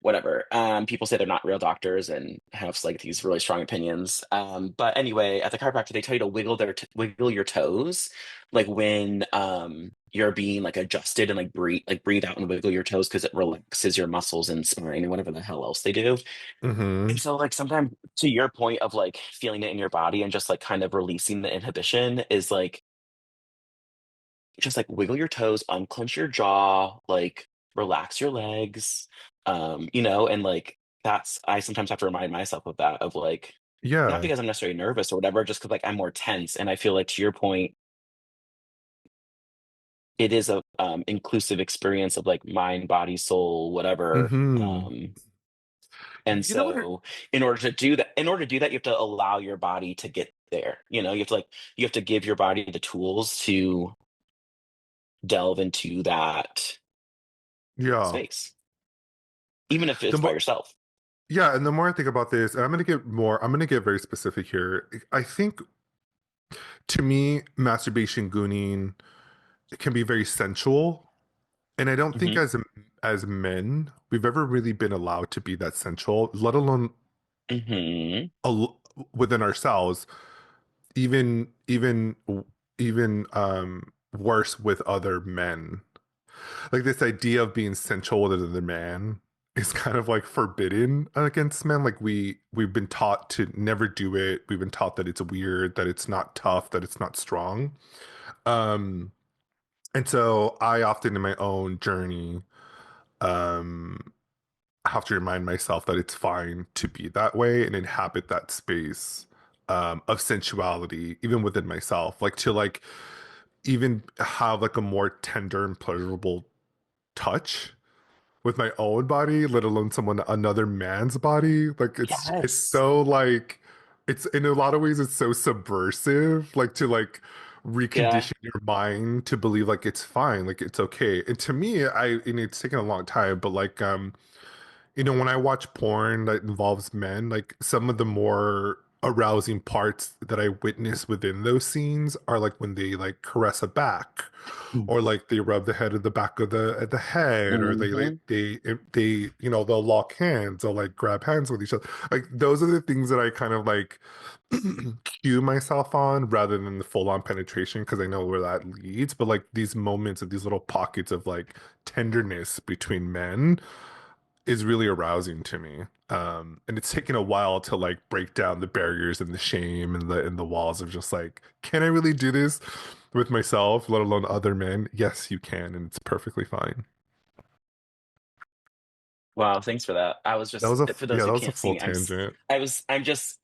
whatever. People say they're not real doctors and have like these really strong opinions. But anyway, at the chiropractor, they tell you to wiggle your toes, like when you're being like adjusted, and like breathe out and wiggle your toes because it relaxes your muscles and spine and whatever the hell else they do. Hmm. And so like sometimes, to your point of like feeling it in your body and just like kind of releasing the inhibition, is like just like wiggle your toes, unclench your jaw, like relax your legs, and like that's, I sometimes have to remind myself of that, of like, not Yeah. because I'm necessarily nervous or whatever, just because like I'm more tense. And I feel like, to your point, it is a inclusive experience of like mind, body, soul, whatever. Hmm. Um, and You know what? so in order to do that, you have to allow your body to get there. You have to give your body the tools to delve into that Yeah. space, even if The it's by more, yourself. yeah, and the more I think about this, and I'm gonna get very specific here. I think to me, masturbation gooning it can be very sensual, and I don't think Hmm. as men we've ever really been allowed to be that sensual, let alone Hmm. within ourselves, even even worse with other men. Like this idea of being sensual with another man is kind of like forbidden against men. Like we've been taught to never do it. We've been taught that it's weird, that it's not tough, that it's not strong. Um, and so I often in my own journey um have to remind myself that it's fine to be that way and inhabit that space of sensuality even within myself, like to like even have like a more tender and pleasurable touch with my own body, let alone someone another man's body. Like it's Yes. so like it's in a lot of ways it's so subversive, like to like Yeah. recondition your mind to believe like it's fine, like it's okay. And to me, and it's taken a long time, but like you know, when I watch porn that involves men, like some of the more arousing parts that I witness within those scenes are like when they like caress a back or like they rub the head of the back of the at the head or they like Hmm. they you know they'll lock hands or like grab hands with each other. Like those are the things that I kind of like cue myself on rather than the full on penetration because I know where that leads. But like these moments of these little pockets of like tenderness between men is really arousing to me. And it's taken a while to like break down the barriers and the shame and the walls of just like, can I really do this with myself, let alone other men? Yes, you can, and it's perfectly fine. Wow, thanks for that. I was That was just, a for those yeah, who that was a can't see full me, tangent.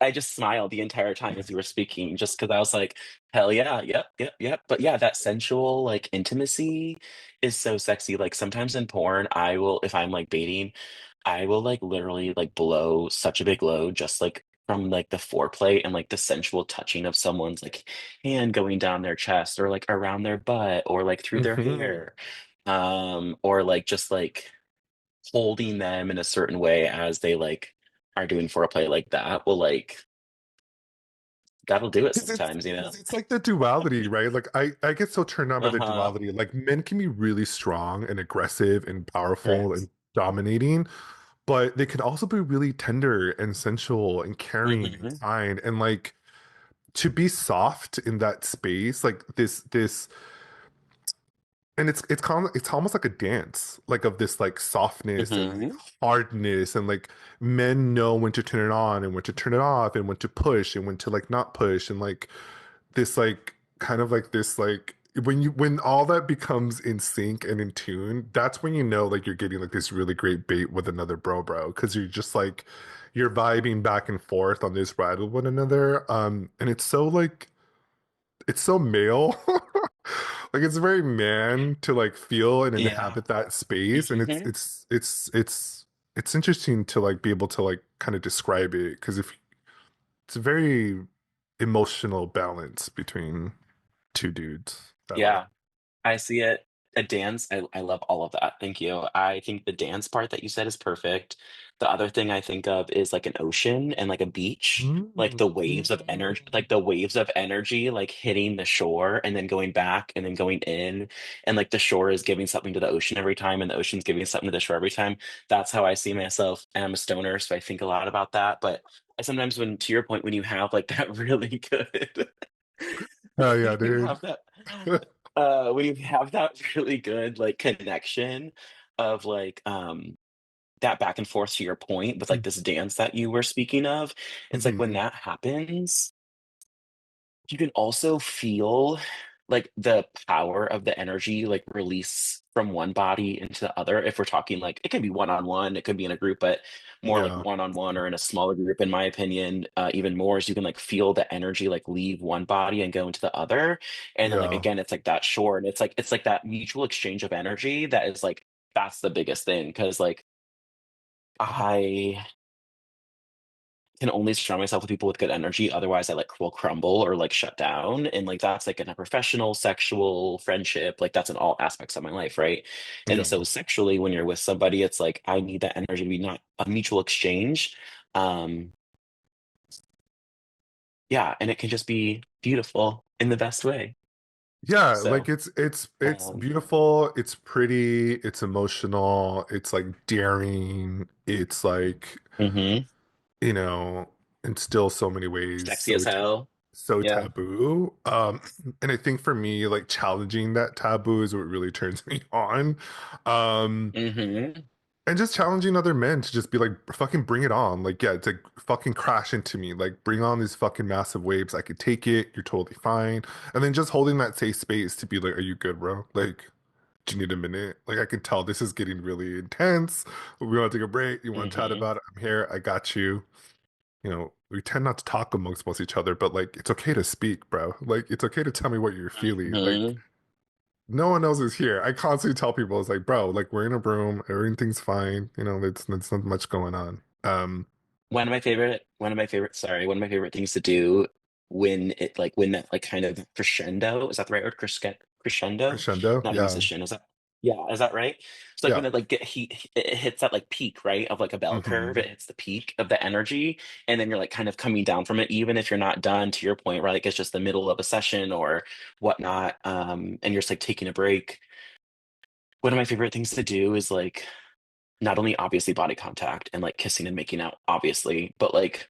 I just smiled the entire time as you were speaking, just because I was like, hell yeah, yep, yep, yep. But yeah, that sensual like intimacy is so sexy. Like sometimes in porn, if I'm like baiting, I will like literally like blow such a big load just like from like the foreplay and like the sensual touching of someone's like hand going down their chest or like around their butt or like through their Hmm. hair. Or like just like holding them in a certain way as they like are doing foreplay like that will like that'll do it Because sometimes, you know? it's like the duality, right? Like I get so turned on by the Uh-huh. duality. Like men can be really strong and aggressive and powerful Correct. and dominating, but they can also be really tender and sensual and caring and Hmm. kind and like to be soft in that space, like this and it's almost like a dance, like of this like softness and like Hmm. hardness and like men know when to turn it on and when to turn it off and when to push and when to like not push and like this like kind of like this like when all that becomes in sync and in tune, that's when you know like you're getting like this really great bait with another bro because you're just like you're vibing back and forth on this ride with one another and it's so like it's so male. Like it's very man to like feel and Yeah. inhabit that space and Hmm. it's interesting to like be able to like kind of describe it because if it's a very emotional balance between two dudes that way. Yeah. I see it. A dance, I love all of that. Thank you. I think the dance part that you said is perfect. The other thing I think of is like an ocean and like a beach, like Mm. the waves of energy, like the waves of energy, like hitting the shore and then going back and then going in. And like the shore is giving something to the ocean every time, and the ocean's giving something to the shore every time. That's how I see myself. And I'm a stoner, so I think a lot about that. But I sometimes, when to your point, when you have like that really good, Oh yeah, you dude. have that when you have that really good like connection of like that back and forth to your point with like this dance that you were speaking of, it's like when Mhm. that happens, you can also feel like the power of the energy like release from one body into the other. If we're talking like it can be one on one, it could be in a group, but more like Yeah, one on one or in a smaller group, in my opinion, even more is you can like feel the energy like leave one body and go into the other. And then like yeah. again, it's like that shore and it's like that mutual exchange of energy that is like that's the biggest thing. Cause like I can only surround myself with people with good energy. Otherwise, I like will crumble or like shut down. And like that's like in a professional, sexual, friendship, like that's in all aspects of my life, right? And Yeah. so sexually, when you're with somebody, it's like I need that energy to be not a mutual exchange. Um, yeah, and it can just be beautiful in the best way. Yeah, like So, it's um, beautiful, it's pretty, it's emotional, it's like daring, it's like, mhm, you know, in still so many ways sexy as hell. so Yeah. taboo. And I think for me, like challenging that taboo is what really turns me on. Um, Hmm. and just challenging other men to just be like, fucking bring it on. Like, yeah, it's like fucking crash into me. Like, bring on these fucking massive waves. I could take it. You're totally fine. And then just holding that safe space to be like, are you good, bro? Like, do you need a minute? Like, I can tell this is getting really intense. We want to take a break. You want to chat Hmm. about it? I'm here. I got you. You know, we tend not to talk amongst most each other, but like, it's okay to speak, bro. Like, it's okay to tell me what you're feeling. Like, Hmm. no one else is here. I constantly tell people, it's like, bro, like we're in a room, everything's fine. You know, it's not much going on. One of my favorite things to do when that like kind of crescendo, is that the right word? Crescendo? Crescendo, Not a yeah, musician, is that, yeah, is that right? It's like yeah, when it like it hits that like peak, right? Of like a bell curve, hmm it hits the peak of the energy, and then you're like kind of coming down from it, even if you're not done to your point, right? Like it's just the middle of a session or whatnot, and you're just like taking a break. One of my favorite things to do is like not only obviously body contact and like kissing and making out, obviously, but like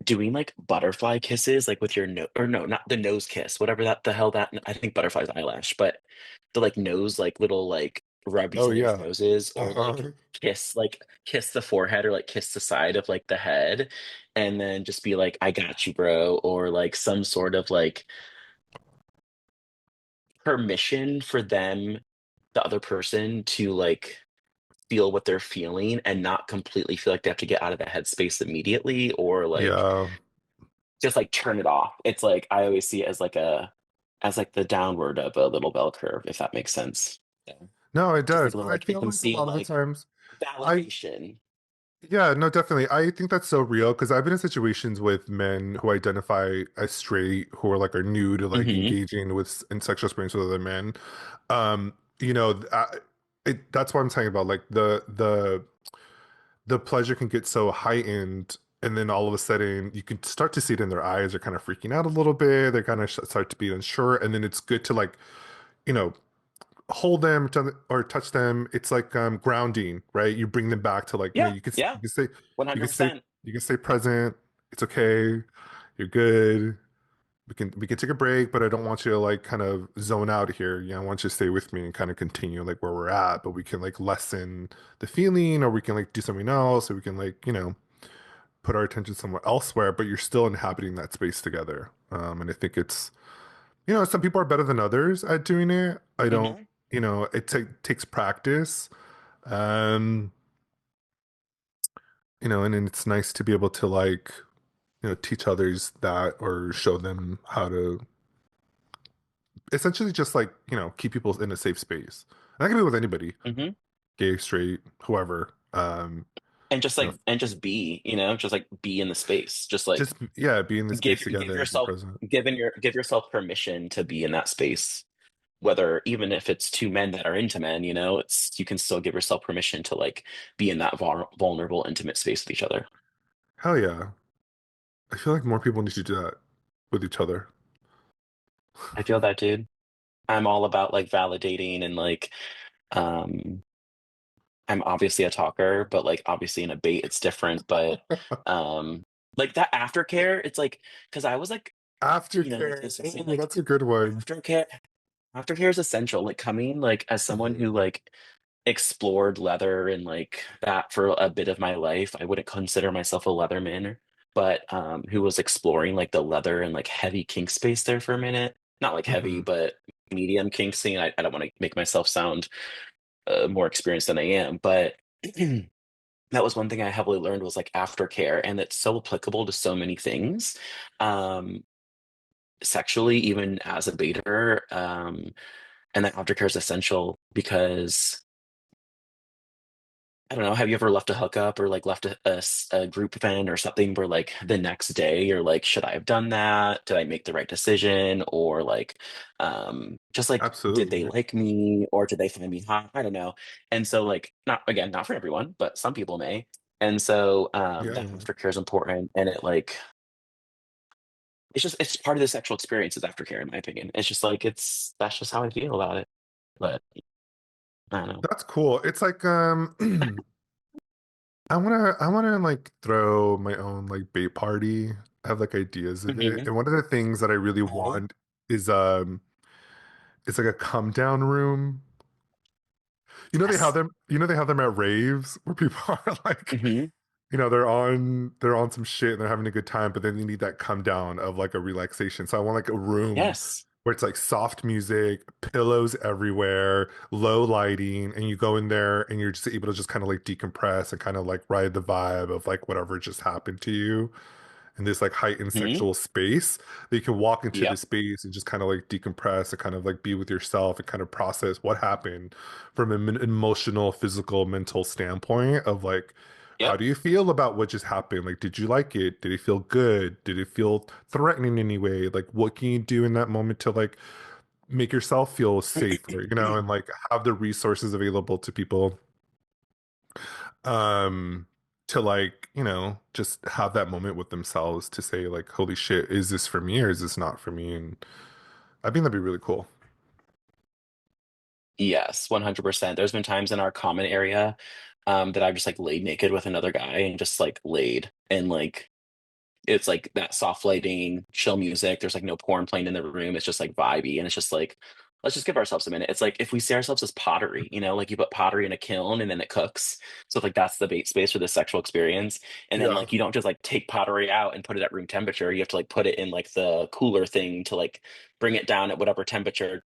doing like butterfly kisses, like with your nose, or no, not the nose kiss, whatever that the hell that I think butterfly's eyelash, but the like nose, like little like rub each Oh other's yeah. noses, or Uh-huh. like kiss the forehead or like kiss the side of like the head, and then just be like, I got you, bro, or like some sort of like permission for them, the other person, to like feel what they're feeling and not completely feel like they have to get out of the headspace immediately or like Yeah. just like turn it off. It's like I always see it as like a as like the downward of a little bell curve, if that makes sense. So No, it just like does. a little I like feel like a frequency of lot of the like times I validation. yeah, no, definitely. I think that's so real because I've been in situations with men who identify as straight, who are like are new to like Hmm. engaging with in sexual experience with other men. You know, that's what I'm talking about. Like the pleasure can get so heightened and then all of a sudden you can start to see it in their eyes. They're kind of freaking out a little bit. They kind of start to be unsure, and then it's good to like, you know, hold them or touch them. It's like grounding, right? You bring them back to like, Yeah, you yeah, can say you can say 100%. you can stay present. It's okay. You're good. We can take a break, but I don't want you to like kind of zone out here. I want you to stay with me and kind of continue like where we're at, but we can like lessen the feeling, or we can like do something else, or we can like, put our attention somewhere elsewhere, but you're still inhabiting that space together. And I think it's, some people are better than others at doing it. I don't, Hmm. it takes practice. Um, and then it's nice to be able to like, teach others that, or show them how to essentially just like, keep people in a safe space. And that can be with anybody, Hmm. gay, straight, whoever. And just You know, like, and just be, just like be in the space, just like just yeah, be in the space give together and be yourself, present. give yourself permission to be in that space. Whether even if it's two men that are into men, it's you can still give yourself permission to like be in that vulnerable, intimate space with each other. Hell yeah. I feel like more people need to do that with each other. I feel that, dude. I'm all about like validating and like um I'm obviously a talker, but like obviously in a bait it's different. But um like that aftercare, it's like because I was like, like Aftercare. this saying Ooh, like that's a good one. aftercare aftercare is essential. Like coming like as someone who Mhm. like explored leather and like that for a bit of my life. I wouldn't consider myself a leatherman, but who was exploring like the leather and like heavy kink space there for a minute. Not like heavy, Mhm. but medium kink scene. I don't want to make myself sound more experienced than I am, but that was one thing I heavily learned was like aftercare, and it's so applicable to so many things. Um, Sexually, even as a baiter, and that aftercare is essential because I don't know. Have you ever left a hookup or like left a group event or something where like the next day you're like, should I have done that? Did I make the right decision? Or like, just like, did they Absolutely. like me or did they find me hot? I don't know. And so like, not again, not for everyone, but some people may. And so that Yeah. aftercare is important, and it like it's part of the sexual experience is aftercare in my opinion. It's just like that's just how I feel about it. But I don't know. That's cool. It's like I wanna like throw my own like bait party. I have like ideas of it. Hmm. And one of the things that I really want is it's like a come down room. Yes. They have them at raves where people are like, Hmm. they're on some shit and they're having a good time, but then they need that come down of like a relaxation. So I want like a room Yes. where it's like soft music, pillows everywhere, low lighting, and you go in there and you're just able to just kind of like decompress and kind of like ride the vibe of like whatever just happened to you in this like heightened Hmm. sexual space that you can walk into the Yep. space and just kind of like decompress and kind of like be with yourself and kind of process what happened from an emotional, physical, mental standpoint of like, how Yep. do you feel about what just happened? Like, did you like it? Did it feel good? Did it feel threatening in any way? Like, what can you do in that moment to like make yourself feel safer, and like have the resources available to people um to like just have that moment with themselves to say like, holy shit, is this for me or is this not for me? And I think that'd be really cool. Yes, 100%. There's been times in our common area that I've just like laid naked with another guy and just like laid and like it's like that soft lighting, chill music. There's like no porn playing in the room. It's just like vibey and it's just like let's just give ourselves a minute. It's like if we see ourselves as pottery, like you put pottery in a kiln and then it cooks. So like that's the bait space for the sexual experience. And then Yeah. like you don't just like take pottery out and put it at room temperature. You have to like put it in like the cooler thing to like bring it down at whatever temperature.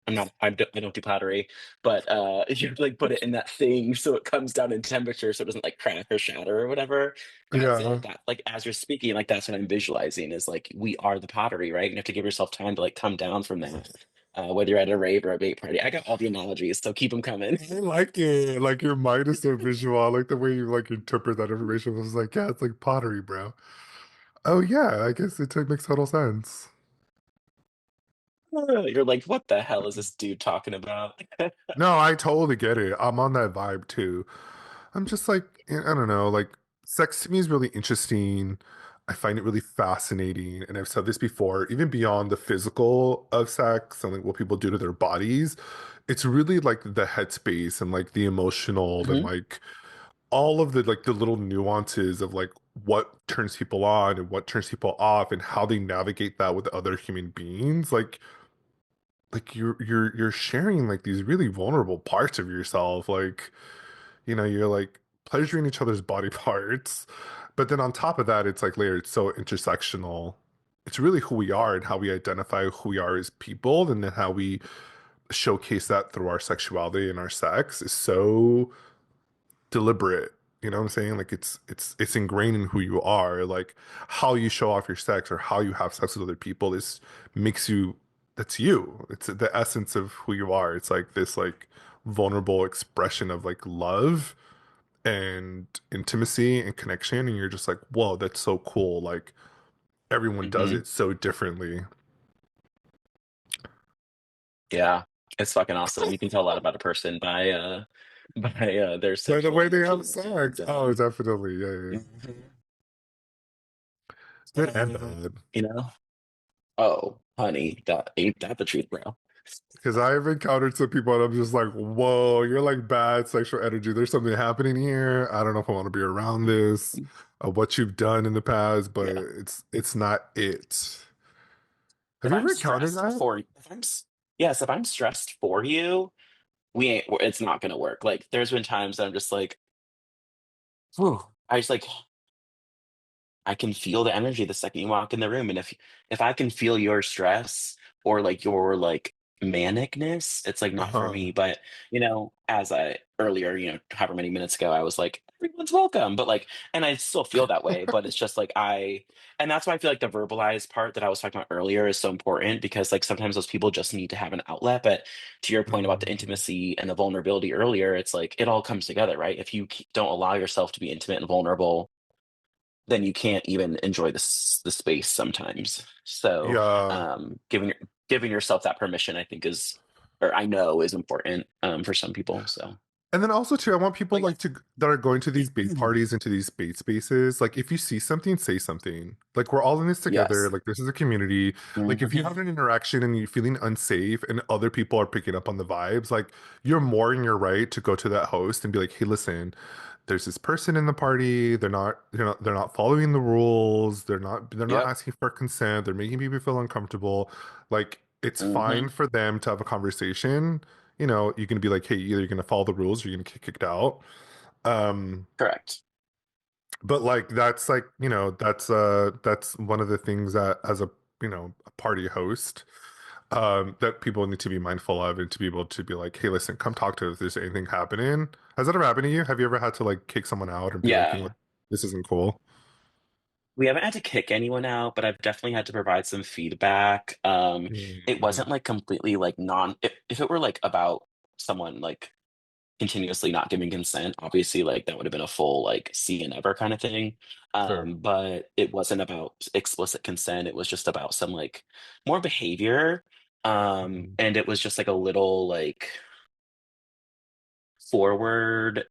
I don't do pottery, but you have to like put it in that thing so it comes down in temperature so it doesn't like crack or shatter or whatever. That's Yeah. it. That like as you're speaking, like that's what I'm visualizing is like we are the pottery, right? You have to give yourself time to like come down from that. Whether you're at a rave or a bait party. I got all the analogies, so keep them coming. I like it. Like your mind is so visual. I like the way you like interpret that information. I was like, yeah, it's like pottery, bro. Oh yeah, I guess makes total sense. You're like, what the hell is this dude talking about? No, I totally get it. I'm on that vibe too. I'm just like, I don't know, like sex to me is really interesting. I find it really fascinating. And I've said this before, even beyond the physical of sex and like what people do to their bodies, it's really like the headspace and like the emotional and Hmm. like all of the like the little nuances of like what turns people on and what turns people off and how they navigate that with other human beings. Like you're sharing like these really vulnerable parts of yourself. Like, you're like pleasuring each other's body parts. But then on top of that, it's like layered so intersectional. It's really who we are and how we identify who we are as people, and then how we showcase that through our sexuality and our sex is so deliberate. You know what I'm saying? Like it's ingrained in who you are. Like how you show off your sex or how you have sex with other people is makes you that's you. It's the essence of who you are. It's like this like vulnerable expression of like love and intimacy and connection, and you're just like, whoa, that's so cool. Like everyone does Hmm. it so differently. Yeah, it's fucking awesome. You can tell a lot about a person by by their By the sexual way they energy, have sex. and Oh, definitely. Yeah, yeah. mhm. Good and bad. You know, oh, honey, that ain't that the truth, bro? Because I've encountered some people and I'm just like, whoa, you're like bad sexual energy. There's something happening here. I don't know if I want to be around this, what you've done in the past, but Yeah. it's not it. Have If you I'm ever encountered stressed that? for, if I'm, yes, if I'm stressed for you, we ain't, it's not gonna work. Like, there's been times that I'm just like, whew, I just like I can feel the energy the second you walk in the room. And if I can feel your stress or like your like manicness, it's like not for Uh-huh. me. But as I earlier, however many minutes ago, I was like, everyone's welcome. But like, and I still feel that way, but it's just like and that's why I feel like the verbalized part that I was talking about earlier is so important because like sometimes those people just need to have an outlet. But to your point about the Mm. intimacy and the vulnerability earlier, it's like it all comes together, right? If you don't allow yourself to be intimate and vulnerable, then you can't even enjoy the space sometimes. So, Yeah. giving yourself that permission, I think is, or I know is important for some people. So, And then also too, I want people but like to that are going to these bait parties into these bait spaces. Like if you see something, say something. Like we're all in this together. yes. Like this is a community. Like if you Hmm. have an interaction and you're feeling unsafe and other people are picking up on the vibes, like you're more in your right to go to that host and be like, hey, listen, there's this person in the party. They're not following the rules. They're not Yep. asking for consent. They're making people feel uncomfortable. Like it's Hmm. fine for them to have a conversation. You can be like, hey, either you're gonna follow the rules or you're gonna get kicked out. Um, Correct. but like that's like, that's one of the things that as a party host, that people need to be mindful of and to be able to be like, hey, listen, come talk to us if there's anything happening. Has that ever happened to you? Have you ever had to like kick someone out and be like, Yeah. this isn't cool? We haven't had to kick anyone out, but I've definitely had to provide some feedback. It Mhm. wasn't like completely like if it were like about someone like continuously not giving consent, obviously like that would have been a full like see and ever kind of thing. Sure. But it wasn't about explicit consent. It was just about some like more behavior. Mhm. And it was just like a little like forward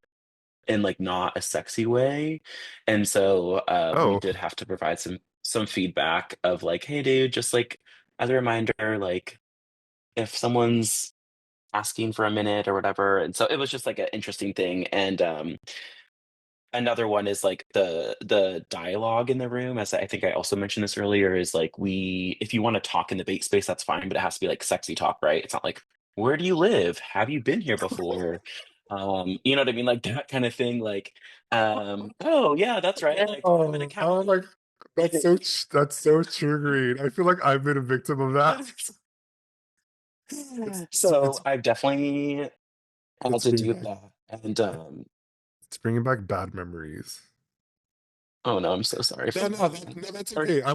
in like not a sexy way. And so we Oh, did have to provide some feedback of like, hey dude, just like as a reminder, like if someone's asking for a minute or whatever. And so it was just like an interesting thing. And another one is like the dialogue in the room, as I think I also mentioned this earlier, is like we if you want to talk in the bait space, that's fine, but it has to be like sexy talk, right? It's not like, where do you live? Have you been here before? You know what I mean? Like that kind of thing. Like, oh yeah, that's right. Like I'm an oh accountant. my, that's so triggering. I feel like I've been a victim of that. It's So I've definitely had it's to bringing do back that. And it's bringing back bad memories. oh no, I'm so sorry for No, no, that. no, that's Or, okay. I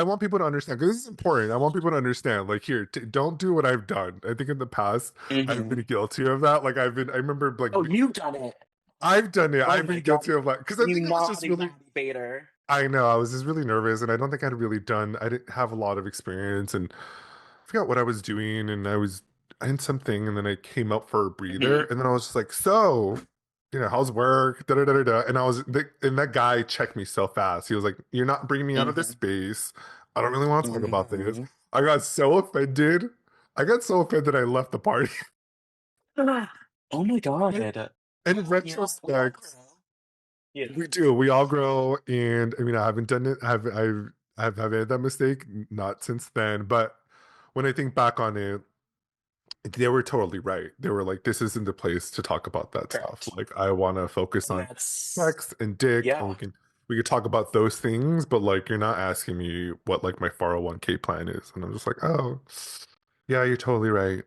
want people to understand because this is important. I want people to understand. Like, here, don't do what I've done. I think in the past I've mhm. been guilty of that. Like, I remember like Oh, you've done it. I've done it. Oh I've my been God. guilty of like because I You think I was just naughty, really. naughty baiter. I know I was just really nervous, and I don't think I'd really done. I didn't have a lot of experience, and I forgot what I was doing, and I was in something, and then I came up for a breather, Hmm. and then I was just like, so. how's work? Da, da, da, da, da. And and that guy checked me so fast. He was like, "You're not bringing me out of this Hmm. space. I don't really want to talk about this." Hmm. I got so offended. I got so offended I left the party. Oh my God. In You know, we all retrospect, grow. Yeah. we do. We all grow, and I mean, I haven't done it. Have made that mistake, not since then. But when I think back on it, they were totally right. They were like, "This isn't the place to talk about that stuff. Correct. Like, I want to focus And on that's, sex and dick, and yeah. we could talk about those things, but like, you're not asking me what like my 401k plan is." And I'm just like, "Oh, yeah, you're totally right."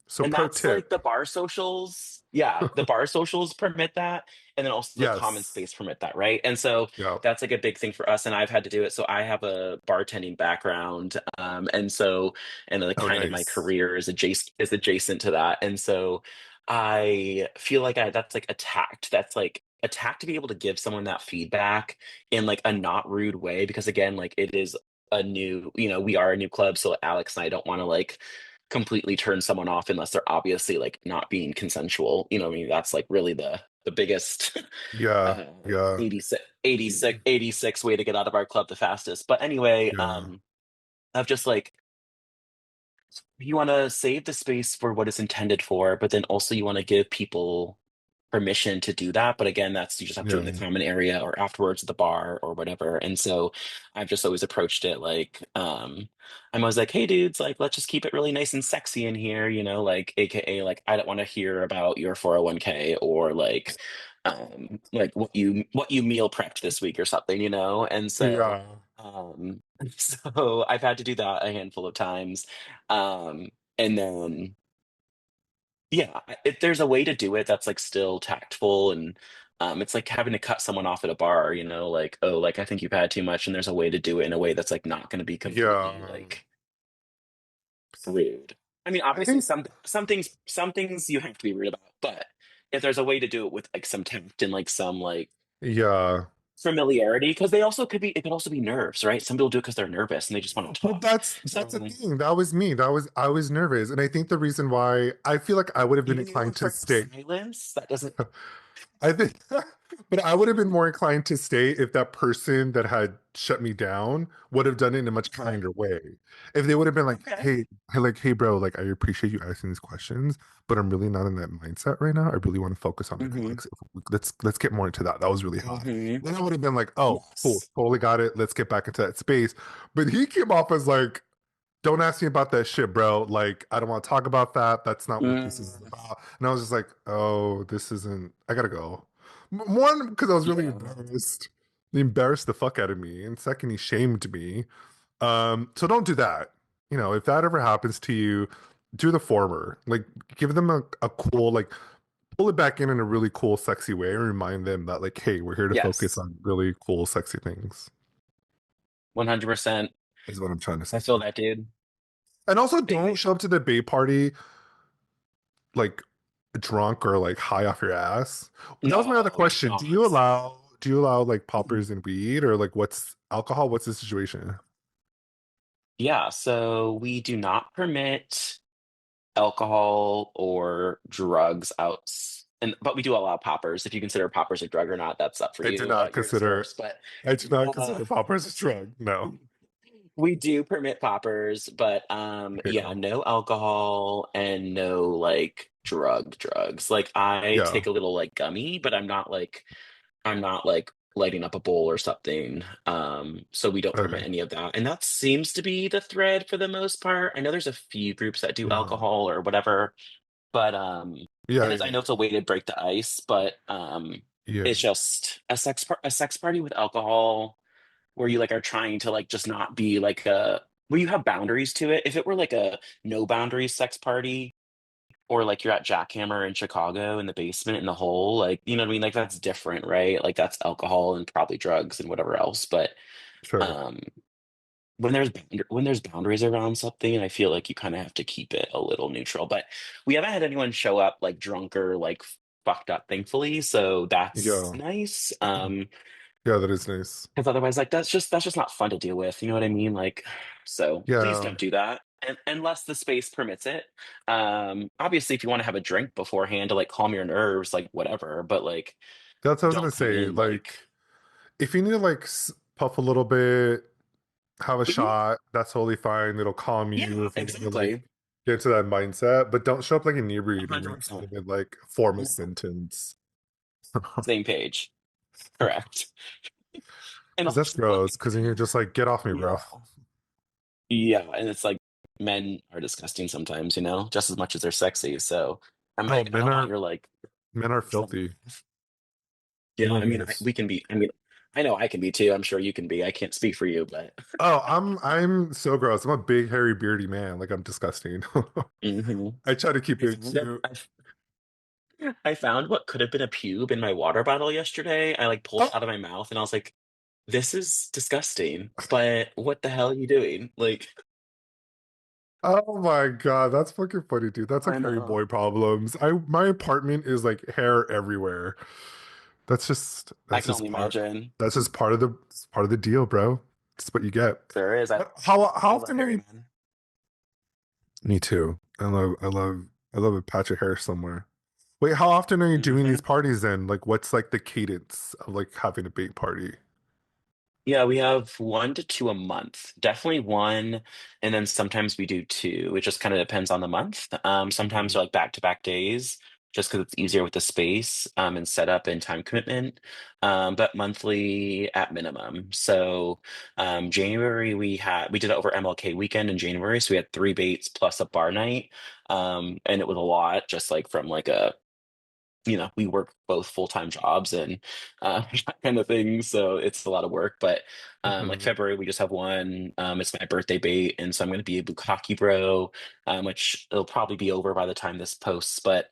So And pro that's like tip, the bar socials. Yeah, the bar socials permit that. And then also the common yes, space permit that, right? And so yeah, that's like a big thing for us. And I've had to do it. So I have a bartending background. And so, and like oh kind of my nice, career is adjacent to that. And so I feel like that's like a tact. That's like a tact to be able to give someone that feedback in like a not rude way. Because again, like it is a new, we are a new club. So Alex and I don't want to like completely turn someone off unless they're obviously like not being consensual. I mean, that's like really the biggest yeah, uh yeah, 86 way to get out of our club the fastest. But anyway, yeah, I've just like you want to save the space for what it's intended for, but then also you want to give people permission to do that. But again, that's you just have to do it in the yeah, common area or afterwards at the bar or whatever. And so I've just always approached it like, I'm always like, hey dudes, like let's just keep it really nice and sexy in here, like AKA like I don't want to hear about your 401k or like what you meal prepped this week or something, And so yeah, so I've had to do that a handful of times. And then yeah, if there's a way to do it that's like still tactful and it's like having to cut someone off at a bar, like, oh, like I think you've had too much, and there's a way to do it in a way that's like not going to be completely yeah. like rude. I mean, I obviously think, some things you have to be rude about, but if there's a way to do it with like some tact and like some like yeah. familiarity, because it could also be nerves, right? Some people do it because they're nervous and they just want to But talk. that's the So thing. That was me. I was nervous, and I think the reason why I feel like I would have been even inclined your to first stay. silence, that doesn't. I think, but I would have been more inclined to stay if that person that had shut me down would have done it in a much Uh, kinder way. If they would have been like, okay. hey, bro, like, I appreciate you asking these questions, but I'm really not in that mindset right now. I really want to focus on Hmm. academics. Let's get more into that. That was really hot. Hmm. Then I would have been like, oh, cool, Yes. totally got it. Let's get back into that space. But he came off as like, don't ask me about that shit, bro. Like, I don't want to talk about that. That's not what this is Mm, about. And I was just like, oh, this isn't, I gotta go. One, because I was really yeah. embarrassed. He embarrassed the fuck out of me. And second, he shamed me. So don't do that. If that ever happens to you, do the former. Like, give them a cool, like, pull it back in a really cool, sexy way and remind them that, like, hey, we're here to focus Yes. on really cool, sexy things, 100%. is what I'm trying to I say. feel that, dude. And also, don't Hey. show up to the bay party like drunk or like high off your ass. That was my other No, do question. not. Do you allow like Mhm. poppers and weed, or like what's alcohol? What's the situation? Yeah, so we do not permit alcohol or drugs out. But we do allow poppers. If you consider poppers a drug or not, that's up for I do you. not Yours is consider worse. But I do not uh, consider poppers a drug. No. we do permit poppers, but Okay, yeah, cool. no alcohol and no like drugs. Like I Yeah. take a little like gummy, but I'm not like lighting up a bowl or something. So we don't permit Okay. any of that. And that seems to be the thread for the most part. I know there's a few groups that do Yeah. alcohol or whatever, but Yeah. and I Yeah. know it's a way to break the ice, but Yeah. it's just a sex party with alcohol where you like are trying to like just not be like a where you have boundaries to it. If it were like a no boundaries sex party, or like you're at Jackhammer in Chicago in the basement in the hole, like you know what I mean? Like that's different, right? Like that's alcohol and probably drugs and whatever else. But Sure. um when there's boundaries around something, I feel like you kind of have to keep it a little neutral. But we haven't had anyone show up like drunk or like fucked up, thankfully. So that's Yeah. nice. Yeah, that is nice. Because otherwise, like that's just not fun to deal with. You know what I mean? Like, so please Yeah. don't do that. unless the space permits it. Obviously, if you want to have a drink beforehand to like calm your nerves, like whatever. But like, That's what I was gonna don't come say. in like. Like, if you need to like puff a little bit, have a Mhm. shot, that's totally fine. It'll calm you Yeah, if you want to like exactly. get into that mindset. But don't show up like inebriated and like 100%. in like a formal No, sentence. same page. Correct. And Because that's also, like, gross. Because then you're just like, get off me, bro. yeah, yeah, and it's like men are disgusting sometimes, just as much as they're sexy. So I'm Oh, like, I don't want your like. men are Some- filthy. Yeah, Even I mean, worse. we can be. I mean, I know I can be too. I'm sure you can be. I can't speak for you, but. Oh, I'm so gross. I'm a big hairy beardy man. Like I'm disgusting. Mhm. I try to keep I it found it. too. I found what could have been a pube in my water bottle yesterday. I like pulled it Oh, out of my mouth, and I was like, "This is disgusting." But what the hell are you doing? Like, oh my God, that's fucking funny, dude. That's like I hairy know. boy problems. My apartment is like hair everywhere. I That's can just only part imagine. that's just part of the deal, bro. It's what you get. There is. But how I love often are hairy you? men. Me too. I love a patch of hair somewhere. Wait, how often are you doing Hmm. these parties then? Like what's like the cadence of like having a big party? Yeah, we have 1 to 2 a month. Definitely one, and then sometimes we do two. It just kind of depends on the month. Sometimes Mhm. they're like back-to-back days, just because it's easier with the space and setup and time commitment. But monthly at minimum. So January we did it over MLK weekend in January, so we had 3 baits plus a bar night, and it was a lot, just like from like a we work both full-time jobs and that kind of thing. So it's a lot of work. But like Mhm. February, we just have one. It's my birthday bait. And so I'm going to be a Bukkake bro, which it'll probably be over by the time this posts. But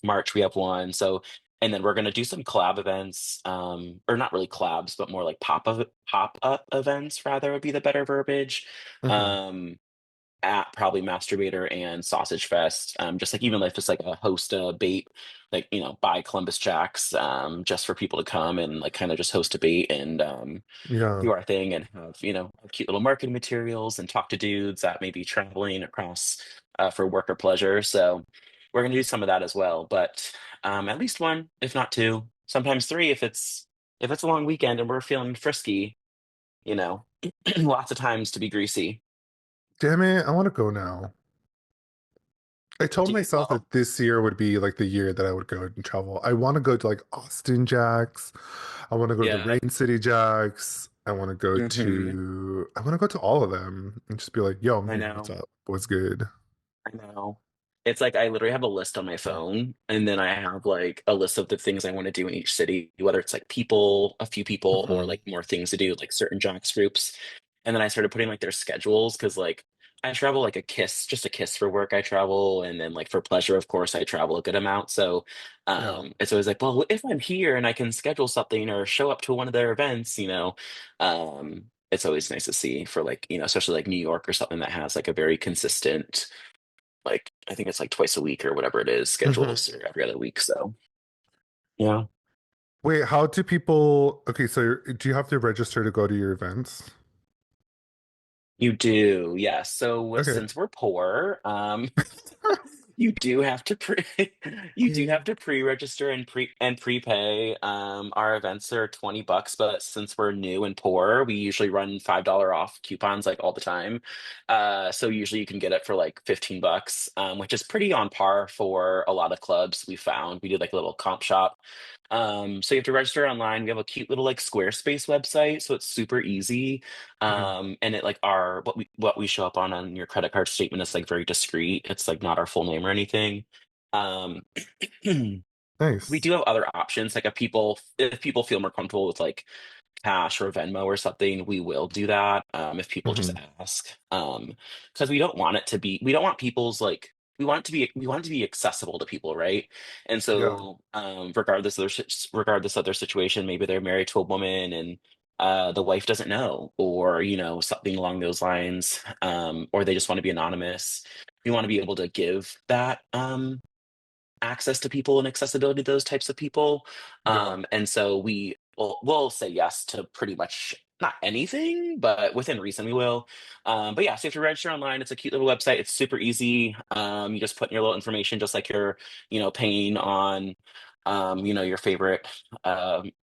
March, we have one. So, and then we're going to do some collab events, or not really collabs, but more like pop up events, rather would be the better verbiage. Mhm. Um, at probably Masturbator and Sausage Fest. Just like even if it's like a host a bait, like by Columbus Jacks, just for people to come and like kind of just host a bait and Yeah. do our thing and have cute little marketing materials and talk to dudes that may be traveling across for work or pleasure. So we're gonna do some of that as well, but at least one, if not two, sometimes three if it's a long weekend and we're feeling frisky, you know, lots of times to be greasy. Damn it, I want to go now. I told Do you? myself that this year would be like the year that I would go and travel. I want to go to like Austin Jacks. I want to go to the Yeah. Rain City Jacks. Hmm. I want to go to all of them and just be like, yo, I'm I here. What's know. up? What's good? I know. It's like I literally have a list on my phone, and then I have like a list of the things I want to do in each city, whether it's like people, a few people, or Mhm. like more things to do, like certain jocks groups. And then I started putting like their schedules because like I travel like just a kiss for work. I travel, and then like for pleasure, of course, I travel a good amount. So Yeah. it's always like, well, if I'm here and I can schedule something or show up to one of their events, it's always nice to see for like especially like New York or something that has like a very consistent like I think it's like twice a week or whatever it is Mhm. schedules or every other week. So yeah, Wait, how do people? Okay, so do you have to register to go to your events? you do. Yeah. So Okay. since we're poor, you do have to you do have to pre-register and prepay. Our events are $20, but since we're new and poor, we usually run $5 off coupons like all the time. So usually you can get it for like $15, which is pretty on par for a lot of clubs we found. We did like a little comp shop. So you have to register online. We have a cute little like Squarespace website, so it's super easy. Mhm. And it like our what we show up on your credit card statement is like very discreet. It's like not our full name or anything. Um, we Nice. do have other options. Like if people feel more comfortable with like cash or Venmo or something, we will do that. If people just Mhm. ask. Because we don't want people's like we want it to be accessible to people, right? And Yeah. so regardless of their situation, maybe they're married to a woman and the wife doesn't know, or something along those lines, or they just want to be anonymous. We want to be able to give that access to people and accessibility to those types of people. Yeah. And so we'll say yes to pretty much not anything, but within reason we will. But yeah, so you have to register online. It's a cute little website. It's super easy. You just put in your little information, just like you're, paying on, your favorite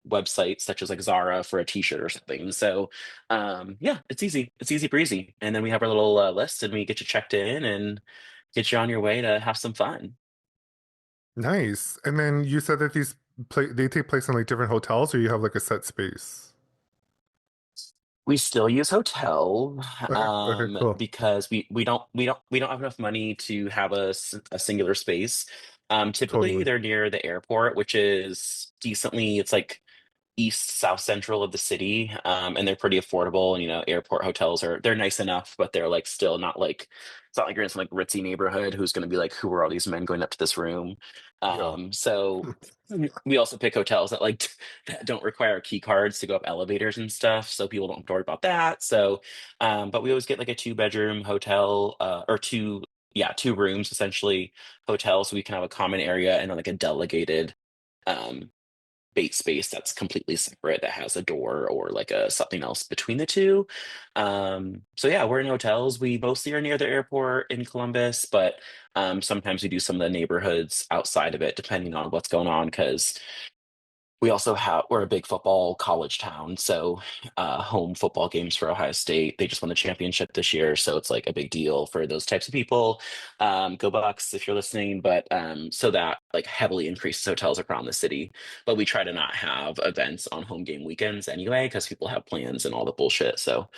website, such as like Zara for a T-shirt or something. So, yeah, it's easy. It's easy breezy. And then we have our little list, and we get you checked in and get you on your way to have some fun. Nice. And then you said that they take place in like different hotels, or you have like a set space. We still use hotel Okay. Okay. Cool. because we don't have enough money to have a singular space. Typically, Totally. they're near the airport, which is decently. It's like east south central of the city, and they're pretty affordable. And airport hotels they're nice enough, but they're like still not like it's not like you're in some like ritzy neighborhood who's going to be like, who are all these men going up to this room? Yeah. So we also pick hotels that like that don't require key cards to go up elevators and stuff, so people don't have to worry about that. So, but we always get like a two-bedroom hotel, or two rooms essentially hotel, so we can have a common area and like a delegated um bait space that's completely separate that has a door or like a something else between the two. So yeah, we're in hotels. We mostly are near the airport in Columbus, but sometimes we do some of the neighborhoods outside of it, depending on what's going on. Because we're a big football college town, so home football games for Ohio State. They just won the championship this year, so it's like a big deal for those types of people. Go Bucks if you're listening, but so that like heavily increases hotels around the city. But we try to not have events on home game weekends anyway, because people have plans and all the bullshit. So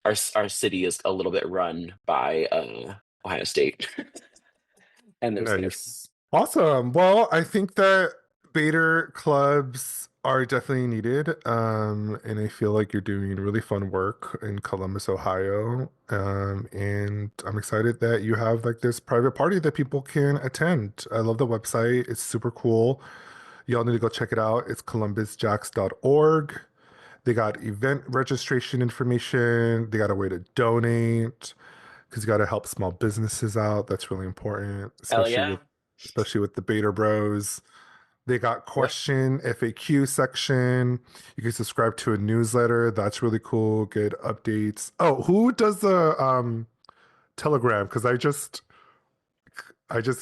our city is a little bit run by Ohio State and their schedule. Nice. Awesome. Well, I think that Bader clubs are definitely needed. And I feel like you're doing really fun work in Columbus, Ohio. And I'm excited that you have like this private party that people can attend. I love the website. It's super cool. Y'all need to go check it out. It's columbusjacks.org. They got event registration information. They got a way to donate because you got to help small businesses out. That's really important, Hell especially with yeah! the Beta Bros. They got Yep. question FAQ section. You can subscribe to a newsletter. That's really cool. Get updates. Oh, who does the Telegram? Because I just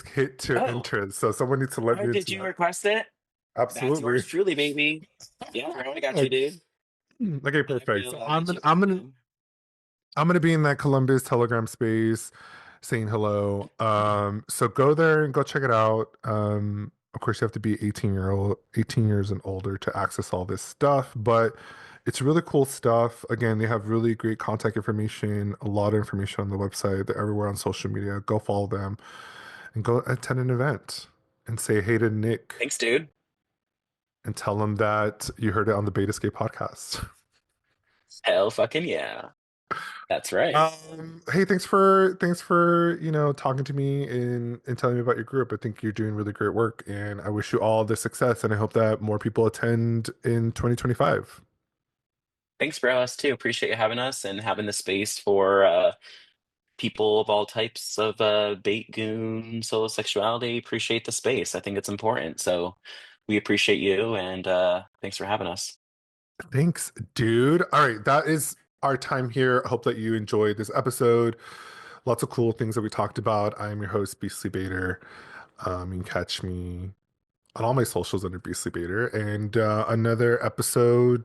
hit to Oh, enter. So someone needs to let me did into you that. request it? That's Absolutely. yours truly, baby. Yeah, bro, I got you, dude. Okay, I perfect. will So get you a Telegram. I'm gonna be in that Columbus Telegram space saying hello. So go there and go check it out. Of course you have to be 18 years and older to access all this stuff, but it's really cool stuff. Again, they have really great contact information, a lot of information on the website. They're everywhere on social media. Go follow them and go attend an event and say hey to Nick Thanks, dude. and tell him that you heard it on the Beta Escape podcast. Hell fucking yeah. That's right. Hey, thanks for talking to me and telling me about your group. I think you're doing really great work, and I wish you all the success. And I hope that more people attend in 2025. Thanks, bro. Us too. Appreciate you having us and having the space for people of all types of bait, goon, solo sexuality. Appreciate the space. I think it's important. So we appreciate you and thanks for having us. Thanks, dude. All right, that is our time here. I hope that you enjoyed this episode. Lots of cool things that we talked about. I am your host, Beastly Bader. You can catch me on all my socials under Beastly Bader, and another episode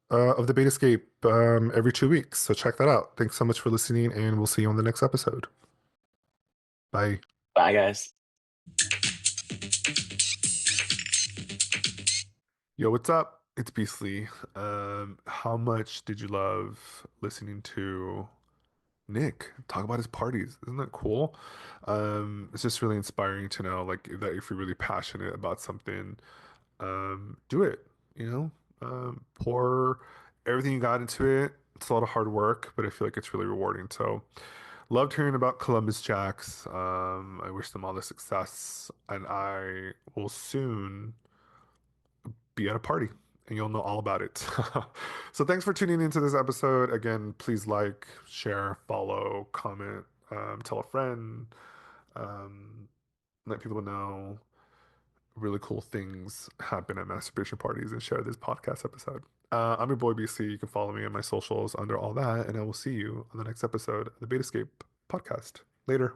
of the Bait Escape every 2 weeks. So check that out. Thanks so much for listening, and we'll see you on the next episode. Bye. Bye, guys. Yo, what's up? It's Beastly. How much did you love listening to Nick talk about his parties? Isn't that cool? It's just really inspiring to know like that if you're really passionate about something, do it, you know? Pour everything you got into it. It's a lot of hard work, but I feel like it's really rewarding. So loved hearing about Columbus Jacks. I wish them all the success, and I will soon be at a party and you'll know all about it. So thanks for tuning into this episode. Again, please like, share, follow, comment, tell a friend, um, let people know. really cool things happen at masturbation parties and share this podcast episode. I'm your boy BC. You can follow me on my socials under all that, and I will see you on the next episode of the Bate Escape podcast. Later.